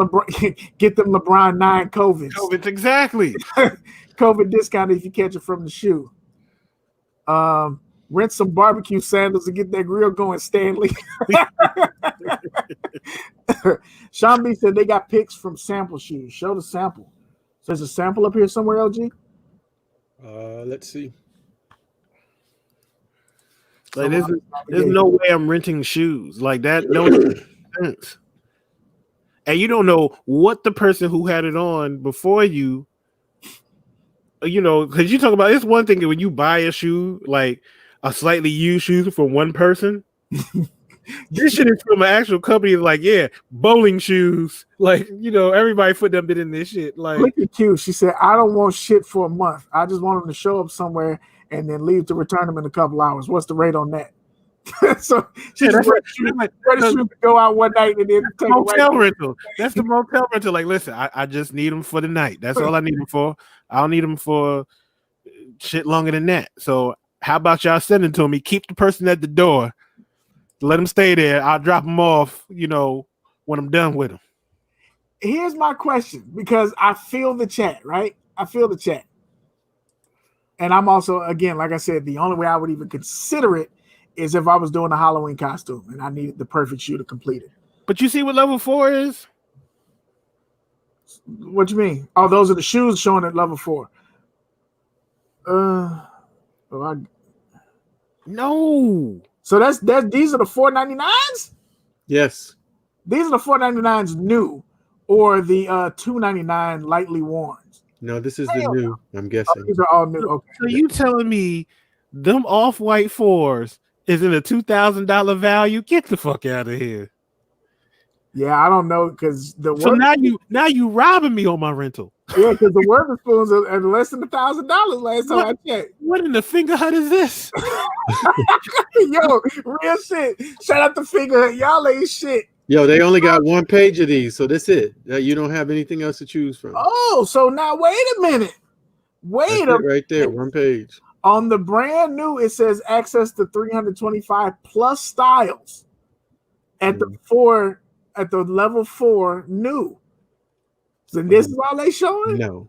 get them LeBron 9 COVIDs. COVIDs, exactly. COVID discount if you catch it from the shoe. Rent some barbecue sandals and get that grill going, Stanley. Sean B said they got pics from sample shoes. Show the sample. So there's a sample up here somewhere, LG? Let's see. Like, there's no way I'm renting shoes like that. No sense. And you don't know what the person who had it on before you, because you talk about, it's one thing when you buy a shoe, like a slightly used shoe from one person. This shit is from an actual company, like, yeah, bowling shoes. Like, everybody put them bit in this shit. Like, look at Q. She said, I don't want shit for a month. I just want them to show up somewhere and then leave to return them in a couple hours. What's the rate on that? So she just ready to go out one night and then take motel rental. That's the motel rental. Like, listen, I just need them for the night. That's all I need them for. I don't need them for shit longer than that. So how about y'all send them to me? Keep the person at the door. Let them stay there. I'll drop them off, when I'm done with them. Here's my question, because I feel the chat, right? I feel the chat. And I'm also, again, like I said, the only way I would even consider it is if I was doing a Halloween costume and I needed the perfect shoe to complete it. But you see what level 4 is? What you mean? Oh, those are the shoes showing at level 4. No. So that's these are the $4.99s? Yes. These are the $4.99s new, or the $2.99 lightly worn. No, this is the new, I'm guessing. These are all new. Okay. So you telling me them off-white 4s is in a $2,000 value? Get the fuck out of here. Yeah, I don't know, because the So now you robbing me on my rental. yeah, because the Witherspoons are less than $1,000 last time I checked. What in the finger hut is this? Yo, real shit. Shout out to Finger Hut. Y'all ain't shit. Yo, they only got one page of these, so that's it. You don't have anything else to choose from. Oh, so now wait a minute. Wait a minute. Right there, one page. On the brand new, it says access to 325 plus styles at the level 4 new. So this is all they showing? No.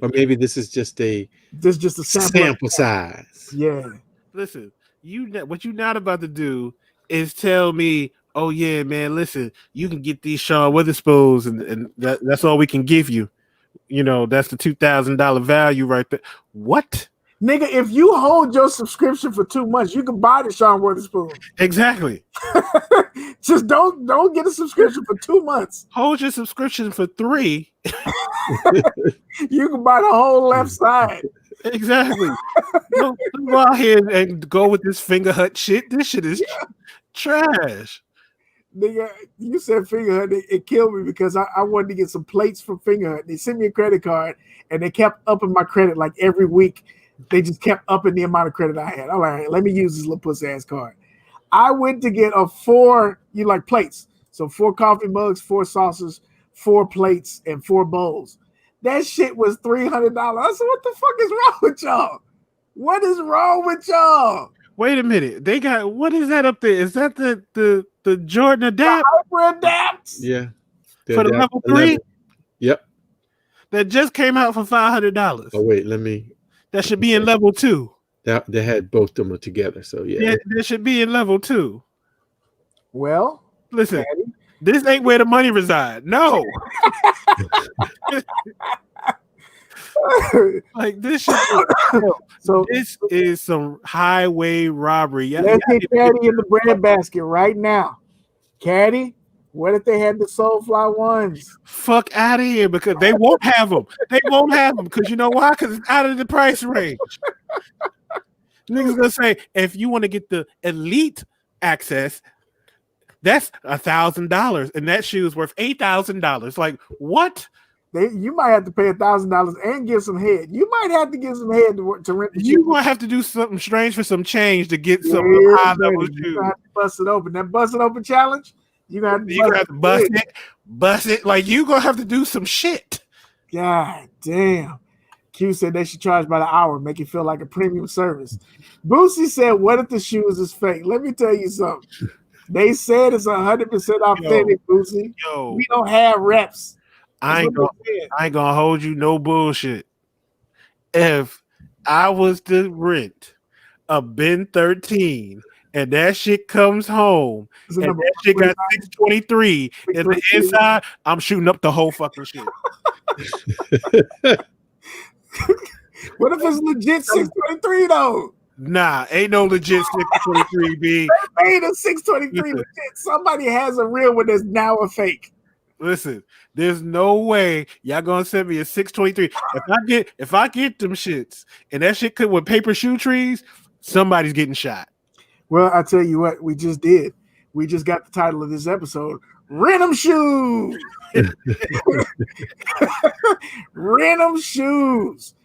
Or maybe this is just a sample size. Yeah. Listen, what you not about to do is tell me, oh yeah, man, listen, you can get these Sean Witherspoons and that's all we can give you. You know, that's the $2,000 value right there. What? Nigga, if you hold your subscription for 2 months, you can buy the Sean Witherspoon. Exactly. Just don't get a subscription for 2 months. Hold your subscription for 3. You can buy the whole left side. Exactly. Don't go out here and go with this Finger Hut shit. This shit is trash. Nigga, you said Finger Hut, it killed me because I wanted to get some plates from Finger Hut. They sent me a credit card and they kept upping my credit like every week. They just kept upping the amount of credit I had. I'm like, let me use this little pussy ass card. I went to get 4 plates. So 4 coffee mugs, 4 saucers, 4 plates, and 4 bowls. That shit was $300. I said, what the fuck is wrong with y'all? What is wrong with y'all? Wait a minute. They got, what is that up there? Is that the Jordan Adapt? The Hyper Adapt? Yeah. For the level 3? Yep. That just came out for $500. Oh, wait, let me. That should be in level 2. They had both of them together, so yeah. They should be in level 2. Well, listen, this ain't where the money reside. No. Like this shit. So this is some highway robbery. Let's get Caddy in the bread basket right now. Caddy, what if they had the Soulfly ones? Fuck out of here, because they won't have them. They won't have them because you know why? Because it's out of the price range. Niggas gonna say if you want to get the elite access, that's $1,000, and that shoe is worth $8,000. Like what? You might have to pay $1,000 and give some head. You might have to give some head to rent. You might have to do something strange for some change to get some high level shoes. You have to bust it open. That bust it open challenge. You gonna have to bust it. Like you gonna have to do some shit. God damn. Q said they should charge by the hour, make it feel like a premium service. Boosie said, "What if the shoes is fake?" Let me tell you something. They said it's 100% authentic, Boosie. We don't have reps. I ain't gonna hold you no bullshit. If I was to rent a Ben 13 and that shit comes home and that shit got 623 in the inside, I'm shooting up the whole fucking shit. What if it's legit 623 though? Nah, ain't no legit 623 B. They made a 623 legit. Somebody has a real one that's now a fake. Listen, there's no way y'all gonna send me a 623. If I get them shits and that shit could with paper shoe trees, somebody's getting shot. Well, I tell you what, we just did. We just got the title of this episode. Rent 'em shoes. Rent 'em shoes.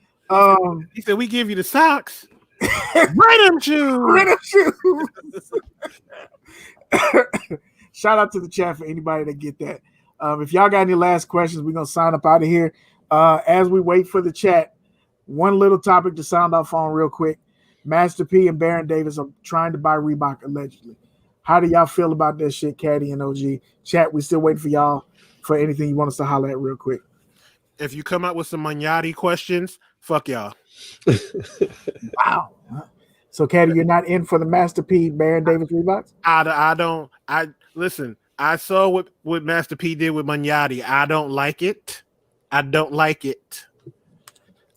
He said we give you the socks. Rent 'em shoes. Rent 'em shoes. Shout out to the chat for anybody that get that. If y'all got any last questions, we're gonna sign up out of here. As we wait for the chat, one little topic to sound off on real quick. Master P and Baron Davis are trying to buy Reebok allegedly. How do y'all feel about that shit, Caddy and OG? Chat, we still waiting for y'all for anything you want us to holler at real quick. If you come out with some Magnati questions, fuck y'all. Wow. So, Caddy, you're not in for the Master P Baron Davis Reeboks? I listen. I saw what Master P did with Magnati. I don't like it. I don't like it.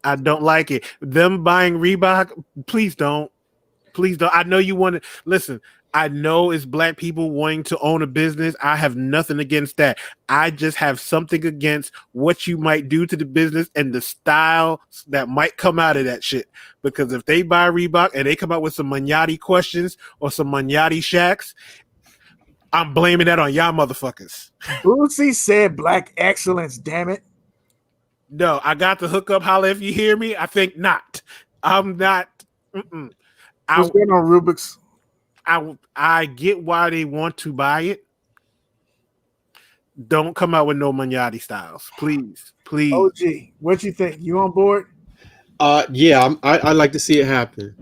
I don't like it. Them buying Reebok, please don't. Please don't. I know you want to listen. I know it's black people wanting to own a business. I have nothing against that. I just have something against what you might do to the business and the style that might come out of that shit. Because if they buy Reebok and they come out with some Magnati questions or some Magnati shacks, I'm blaming that on y'all motherfuckers. Boosie said black excellence, damn it. No, I got the hookup. Holla if you hear me. I think not. I'm not. What's going on, Rubik's? I get why they want to buy it. Don't come out with no Magnati styles, please. OG, what you think? You on board? Yeah, I like to see it happen.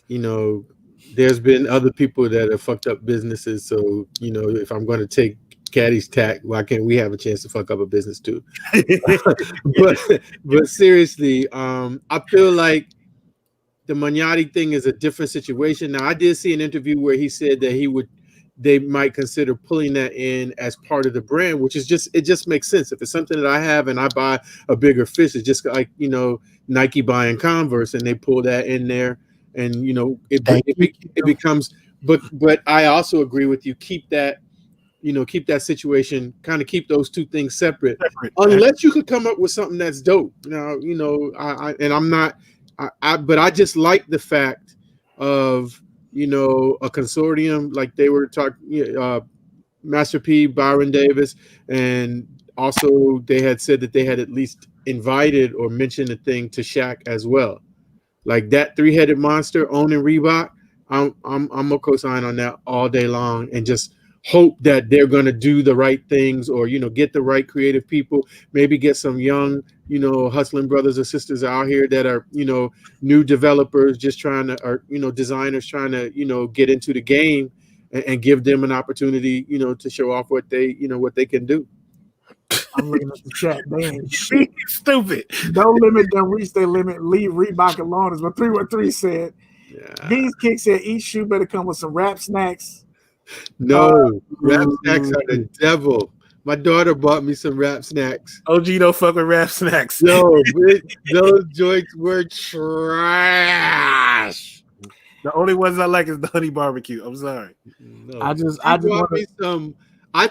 You know, there's been other people that have fucked up businesses. So, you know, if I'm going to take Caddy's tack, why can't we have a chance to fuck up a business too? but seriously, I feel like the Magnati thing is a different situation. Now, I did see an interview where he said that they might consider pulling that in as part of the brand, which is it just makes sense. If it's something that I have and I buy a bigger fish, it's just like, you know, Nike buying Converse and they pull that in there, and you know it becomes. But I also agree with you. Keep that situation, kind of keep those two things separate. Unless you could come up with something that's dope. Now, you know, but I just like the fact of, you know, a consortium like they were talking, Master P, Byron Davis, and also they had said that they had at least invited or mentioned a thing to Shaq as well. Like that three-headed monster owning Reebok, I'm a co-sign on that all day long, and just hope that they're going to do the right things, or, you know, get the right creative people, maybe get some young, you know, hustling brothers or sisters out here that are, you know, new developers just trying to, or, you know, designers trying to, you know, get into the game, and give them an opportunity, you know, to show off what they can do. I'm looking at the chat. They ain't shit. Stupid. No limit, don't reach their limit. Leave Reebok alone is what 313 said. Yeah. Beans Kick said each shoe better come with some rap snacks. No, rap snacks are the devil. My daughter bought me some rap snacks. OG don't fuck with rap snacks. No, those joints were trash. The only ones I like is the honey barbecue. I'm sorry. No. I just bought me some. I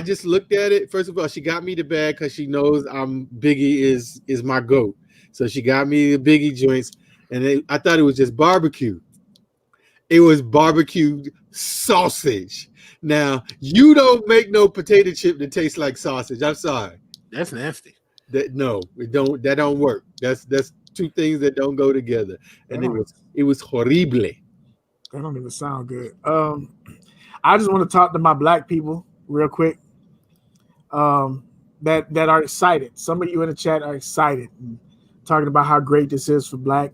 just looked at it. First of all, she got me the bag because she knows Biggie is my goat. So she got me the Biggie joints, and I thought it was just barbecue. It was barbecued sausage. Now, you don't make no potato chip that tastes like sausage. I'm sorry. That's nasty. That don't work. That's two things that don't go together. And it was horrible. That don't even sound good. I just want to talk to my black people real quick. That are excited. Some of you in the chat are excited, talking about how great this is for black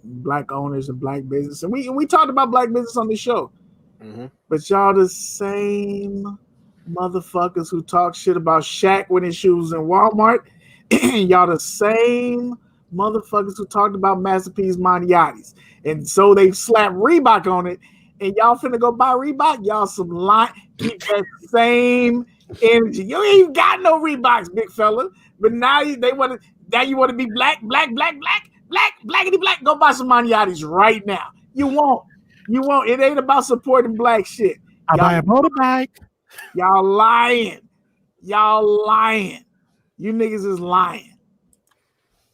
owners and black business. And we talked about black business on the show. Mm-hmm. But y'all the same motherfuckers who talk shit about Shaq winning shoes in Walmart. Y'all the same motherfuckers who talked about Master P's Magnati's. And so they slapped Reebok on it. And y'all finna go buy Reebok. Y'all some line. Keep that same energy. You ain't even got no Reeboks, big fella. But now you want to be blackity black. Go buy some Magnati's right now. You won't. It ain't about supporting black shit. I buy a motorbike. Y'all lying. You niggas is lying.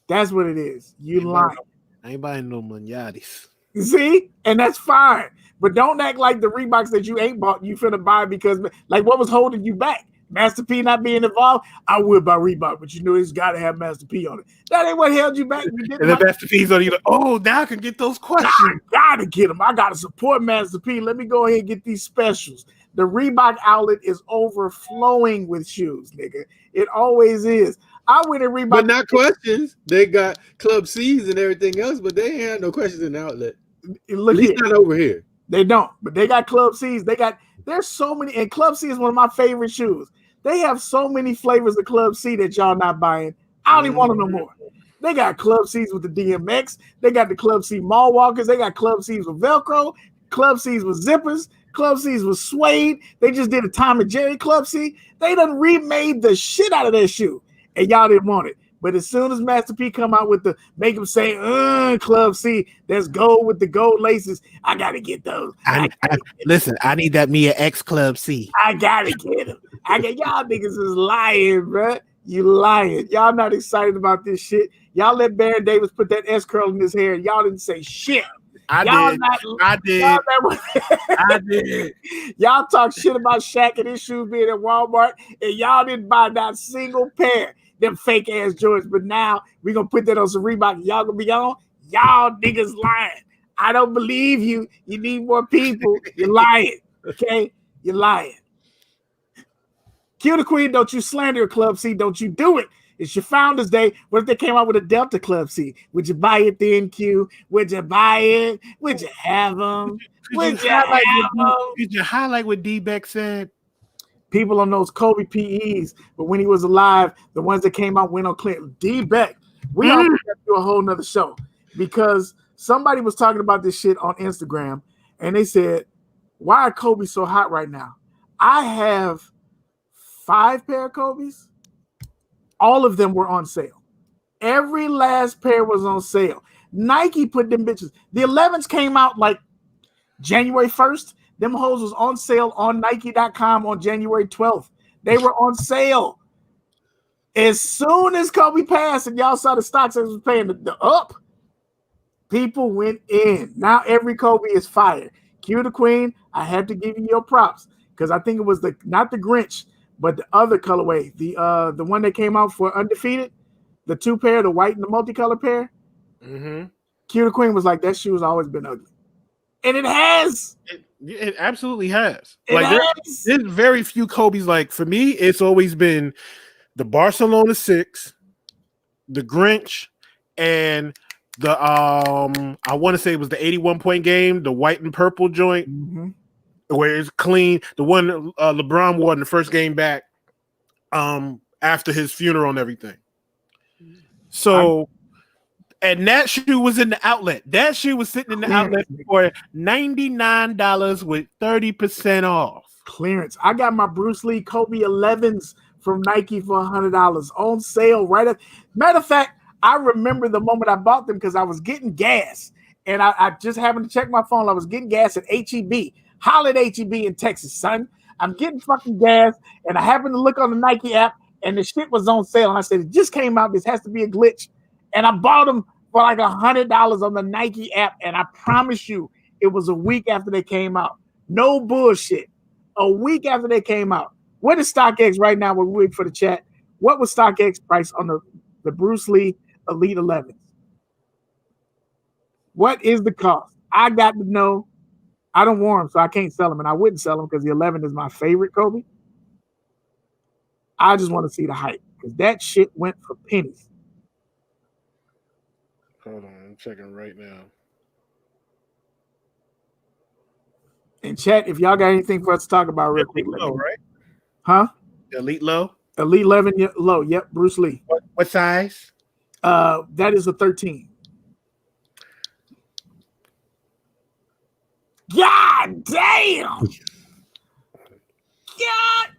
That's what it is. You lying. I ain't buying no Magnati's. See? And that's fine. But don't act like the Reeboks that you ain't bought, you finna buy because, like, what was holding you back? Master P not being involved? I would buy Reebok, but you know it's got to have Master P on it. That ain't what held you back. You and then Master P's on you like, oh, now I can get those questions. I got to get them. I got to support Master P. Let me go ahead and get these specials. The Reebok outlet is overflowing with shoes, nigga. It always is. I went in Reebok. But not questions. They got Club C's and everything else, but they ain't had no questions in the outlet. Look, at least not over here. They don't, but they got Club C's. There's so many, and Club C is one of my favorite shoes. They have so many flavors of Club C that y'all not buying. I don't even want them no more. They got Club C's with the DMX. They got the Club C mall walkers. They got Club C's with Velcro. Club C's with zippers. Club C's with suede. They just did a Tom and Jerry Club C. They done remade the shit out of that shoe, and y'all didn't want it. But as soon as Master P come out with the make him say Club C, there's gold with the gold laces. I gotta get those. Listen, I need that Mia X Club C. I gotta get them. Y'all niggas is lying, bruh. You lying. Y'all not excited about this shit. Y'all let Baron Davis put that S curl in his hair. Y'all didn't say shit. I did. Y'all talk shit about Shaq and his shoes being at Walmart, and y'all didn't buy not a single pair. Them fake ass Jordans, but now we gonna put that on some Reebok. Y'all gonna be on? Y'all niggas lying. I don't believe you. You need more people. You're lying. Okay? You're lying. Q the Queen, don't you slander Club C. Don't you do it. It's your Founders Day. What if they came out with a Delta Club C? Would you buy it then, Q? Would you buy it? Would you have them? Would you have them? Did you highlight what D-Beck said? People on those Kobe PEs, but when he was alive, the ones that came out went on clear. D-Beck, we all have to do a whole nother show because somebody was talking about this shit on Instagram and they said, why are Kobe so hot right now? I have 5 pair of Kobe's. All of them were on sale. Every last pair was on sale. Nike put them bitches. The 11s came out like January 1st. Them hoes was on sale on Nike.com on January 12th. They were on sale. As soon as Kobe passed and y'all saw the stocks that was paying the up, people went in. Now every Kobe is fired. Q the Queen, I had to give you your props because I think it was not the Grinch, but the other colorway, the one that came out for Undefeated, the 2 pair, the white and the multicolor pair. Mm-hmm. Q the Queen was like, that shoe has always been ugly. And it has. It absolutely has. There's very few Kobe's. Like for me, it's always been the Barcelona 6, the Grinch, and the I want to say it was the 81-point game, the white and purple joint, where it's clean. The one LeBron wore in the first game back, after his funeral and everything. So. And that shoe was in the outlet. That shoe was sitting in the outlet for $99 with 30% off. Clearance. I got my Bruce Lee Kobe 11s from Nike for $100 on sale. Matter of fact, I remember the moment I bought them because I was getting gas. And I just happened to check my phone. I was getting gas at HEB. Holla at HEB in Texas, son. I'm getting fucking gas. And I happened to look on the Nike app and the shit was on sale. And I said, it just came out. This has to be a glitch. And I bought them for like $100 on the Nike app. And I promise you, it was a week after they came out. No bullshit. A week after they came out. What is StockX right now? We're waiting for the chat. What was StockX price on the Bruce Lee Elite 11s? What is the cost? I got to know. I don't wear them, so I can't sell them. And I wouldn't sell them because the 11 is my favorite Kobe. I just want to see the hype because that shit went for pennies. Hold on, I'm checking right now. And chat, if y'all got anything for us to talk about real quick. Low, right? Huh? Elite low? Elite 11 low. Yep, Bruce Lee. What size? That is a 13. God damn!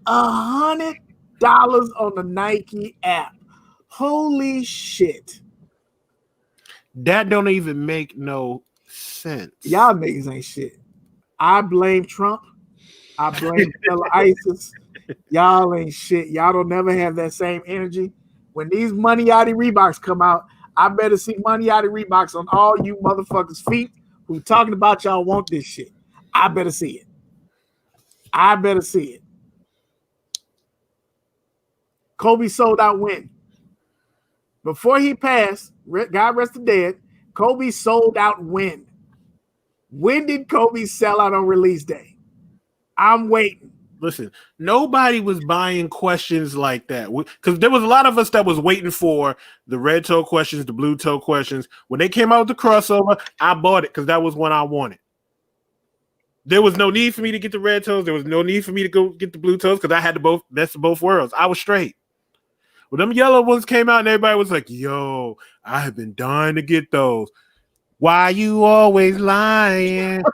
God, $100 on the Nike app. Holy shit. That don't even make no sense. Y'all niggas ain't shit. I blame Trump. I blame Stella ISIS. Y'all ain't shit. Y'all don't never have that same energy. When these Money Yachty Reeboks come out, I better see Money Yachty Reeboks on all you motherfuckers' feet who talking about y'all want this shit. I better see it. I better see it. Kobe sold out when? Before he passed, God rest the dead, Kobe sold out when? When did Kobe sell out on release day? I'm waiting. Listen, nobody was buying questions like that because there was a lot of us that was waiting for the red toe questions, the blue toe questions. When they came out with the crossover, I bought it because that was what I wanted. There was no need for me to get the red toes. There was no need for me to go get the blue toes because I had the best of both worlds. I was straight. When them yellow ones came out and everybody was like, yo, I have been dying to get those. Why you always lying?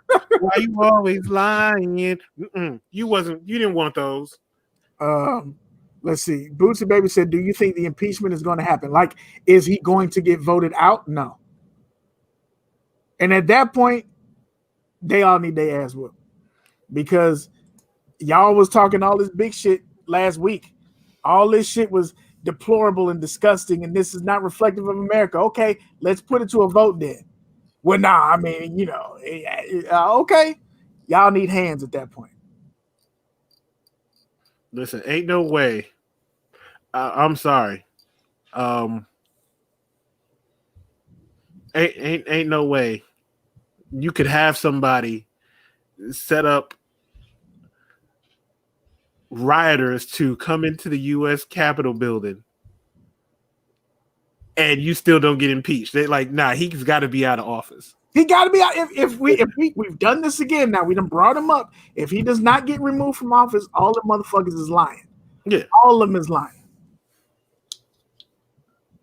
Why you always lying? You didn't want those. Let's see. Bootsy Baby said, do you think the impeachment is going to happen? Like, is he going to get voted out? No. And at that point, they all need their ass whooped. Because y'all was talking all this big shit last week. All this shit was deplorable and disgusting, and this is not reflective of America. Okay, let's put it to a vote then. Well, nah, I mean, okay. Y'all need hands at that point. Listen, ain't no way. I'm sorry. Ain't no way you could have somebody set up rioters to come into the U.S. Capitol building and you still don't get impeached. They like, nah, he's got to be out of office. He got to be out. If we've done this again now, we done brought him up. If he does not get removed from office, all the motherfuckers is lying. Yeah, all of them is lying.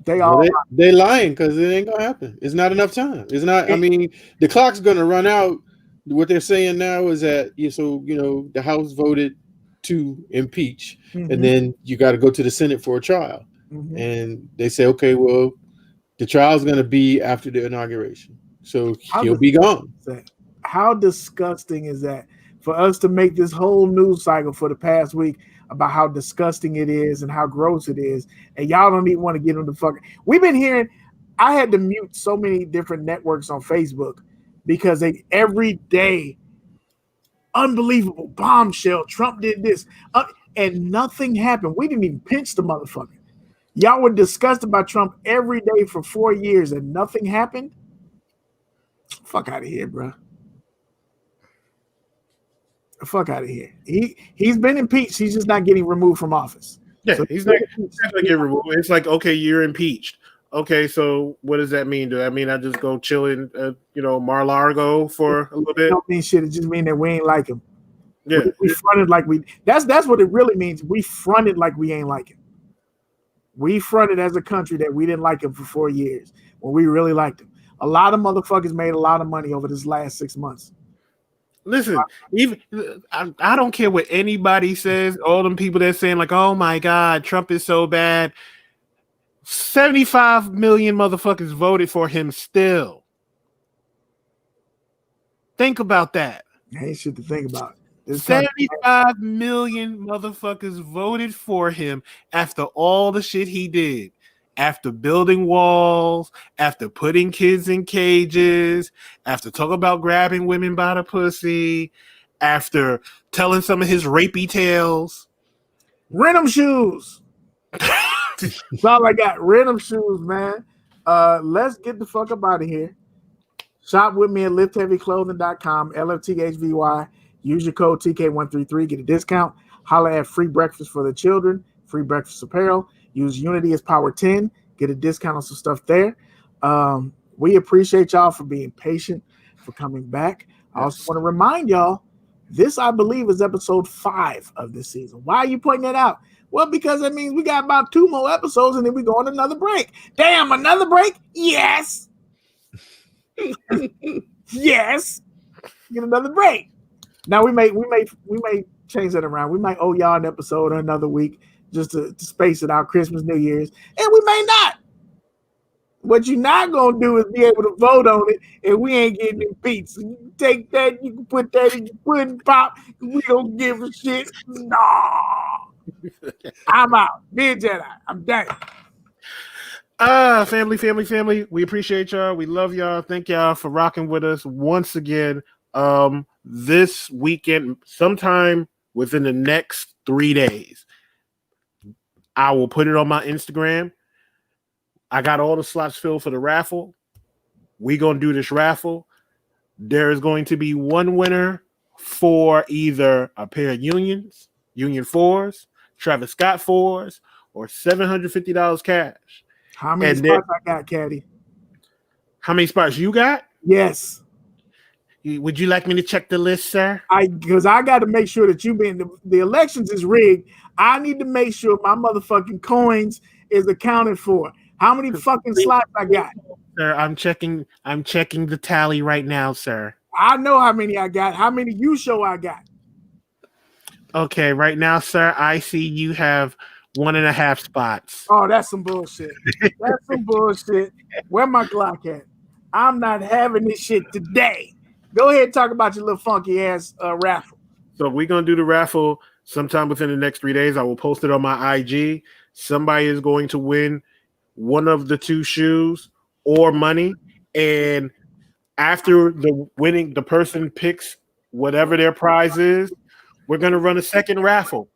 They lying because it ain't gonna happen. It's not enough time. It's not. I mean, the clock's gonna run out. What they're saying now is that the House voted to impeach, and then you got to go to the Senate for a trial. And they say, okay, well, the trial's gonna be after the inauguration, so he'll be gone. How disgusting is that for us to make this whole news cycle for the past week about how disgusting it is and how gross it is, and y'all don't even want to get them the fuck. We've been hearing. I had to mute so many different networks on Facebook because they every day, unbelievable bombshell. Trump did this, and nothing happened. We didn't even pinch the motherfucker. Y'all were disgusted by Trump every day for 4 years, and nothing happened. Fuck out of here, bro. Fuck out of here. He's been impeached. He's just not getting removed from office. Yeah, so he's not going to get removed. It's like, okay, you're impeached. Okay, so what does that mean? Does that mean I just go chill in, Mar-a-Lago for a little bit? It don't mean shit. It just mean that we ain't like him. Yeah, we fronted like we. That's what it really means. We fronted like we ain't like him. We fronted as a country that we didn't like him for 4 years when we really liked him. A lot of motherfuckers made a lot of money over this last 6 months. Listen, even I don't care what anybody says. All them people that's saying like, "Oh my God, Trump is so bad." 75 million motherfuckers voted for him. Still, think about that. Ain't shit to think about. 75 million motherfuckers voted for him after all the shit he did. After building walls, after putting kids in cages, after talking about grabbing women by the pussy, after telling some of his rapey tales. Rent them shoes. That's all I got. Rent them shoes, man. Let's get the fuck up out of here. Shop with me at liftheavyclothing.com, LFTHVY. Use your code TK133. Get a discount. Holla at Free Breakfast for the Children, Free Breakfast Apparel. Use Unity as Power 10. Get a discount on some stuff there. We appreciate y'all for being patient, for coming back. I also want to remind y'all, this, I believe, is episode 5 of this season. Why are you pointing that out? Well, because that means we got about 2 more episodes and then we go on another break. Damn, another break? Yes. Yes. Get another break. Now we may change that around. We might owe y'all an episode or another week just to space it out, Christmas, New Year's, and we may not. What you're not gonna do is be able to vote on it, and we ain't getting impeached. So you can take that, you can put that in your pudding pop. We don't give a shit. Nah, I'm out. Beard Jedi. I'm done. Family. We appreciate y'all. We love y'all. Thank y'all for rocking with us once again. This weekend, sometime within the next 3 days, I will put it on my Instagram. I got all the slots filled for the raffle. We're going to do this raffle. There is going to be one winner for either a pair of Union 4s, Travis Scott 4s, or $750 cash. How many spots I got, Caddy? How many spots you got? Yes. Would you like me to check the list, sir? Because I got to make sure that the elections is rigged. I need to make sure my motherfucking coins is accounted for. How many fucking slots I got? Sir, I'm checking the tally right now, sir. I know how many I got. How many you show I got? Okay, right now, sir, I see you have 1.5 spots. Oh, that's some bullshit. That's some bullshit. Where my Glock at? I'm not having this shit today. Go ahead and talk about your little funky ass raffle. So we're going to do the raffle sometime within the next 3 days. I will post it on my IG. Somebody is going to win one of the 2 shoes or money. And after the person picks whatever their prize is, we're going to run a second raffle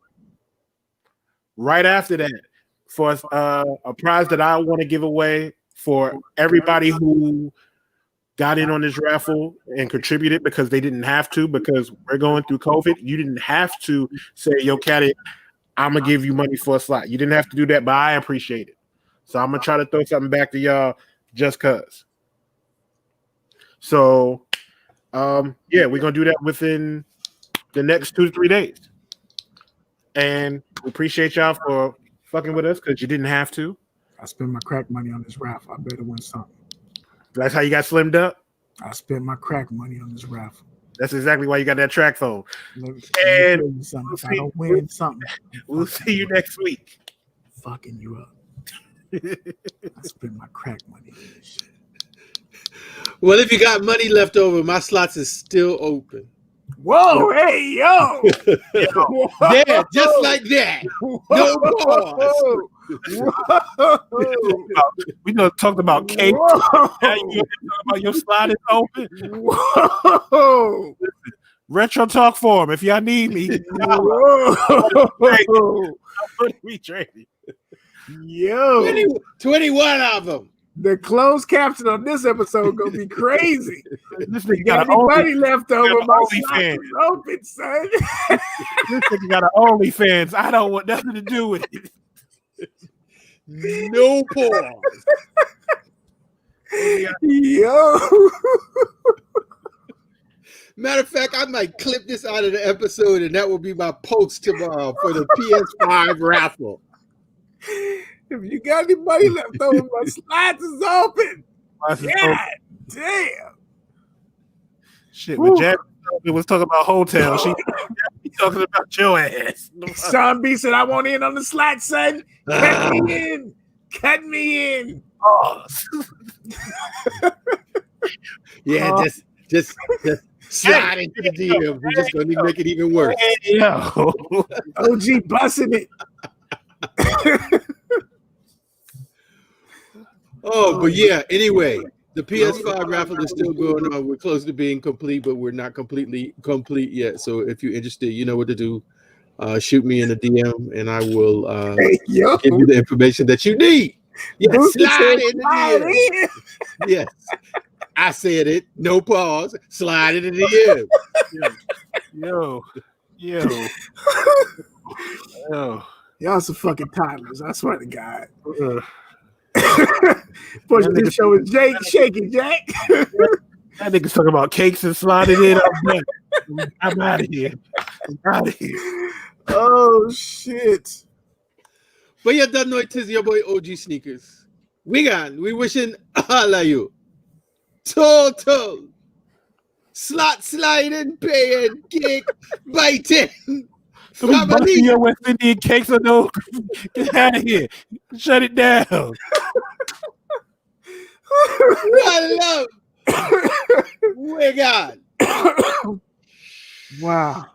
right after that for a prize that I want to give away for everybody who got in on this raffle and contributed because they didn't have to, because we're going through COVID. You didn't have to say, yo, Caddy, I'm going to give you money for a slot. You didn't have to do that, but I appreciate it. So I'm going to try to throw something back to y'all just because. So, yeah, we're going to do that within the next 2 to 3 days. And we appreciate y'all for fucking with us because you didn't have to. I spent my crack money on this raffle. I better win something. That's how you got slimmed up? I spent my crack money on this raffle. That's exactly why you got that track phone. And if I don't win something, we'll see you next week. Fucking you up. I spent my crack money on this shit. Well, if you got money left over, my slots is still open. Whoa, hey, yo. Yeah, just like that. No pause. We gonna talk about cake. Now you talk about your slide is open. Whoa. Retro talk for him if y'all need me. We trading. Yo, 21 of them. The closed caption on this episode gonna be crazy. This nigga got anybody left over? My slot is open, son. This nigga got an OnlyFans. I don't want nothing to do with it. No pause. Yo. Matter of fact, I might clip this out of the episode, and that will be my post tomorrow for the PS5 raffle. If you got any money left over, my slots is open. God damn. Shit, when Jack was talking about hotel, she talking about your ass. Sean B said, I want in on the slot, son. Cut me in. Cut me in. Oh. Yeah, just slide into the DM. We're just going to make it even worse. Yo. OG busting it. Oh, but yeah, anyway, the PS5 raffle is still going on. We're close to being complete, but we're not completely complete yet. So if you're interested, you know what to do. Shoot me in a DM, and I will give you the information that you need. Yes, slide in the DM. Yes, I said it. No pause. Slide it in the DM. Yo. Y'all some fucking toddlers. I swear to God. Push this show with Jake, shaking Jack. That nigga's talking about cakes and sliding in. I'm out of here. Oh shit. But you don't know it is your boy OGSneekerz. We wishing all of you total slot sliding, paying, cake, biting. Some busting your West Indian cakes or no? Get out of here. Shut it down. I love. We got. Wow.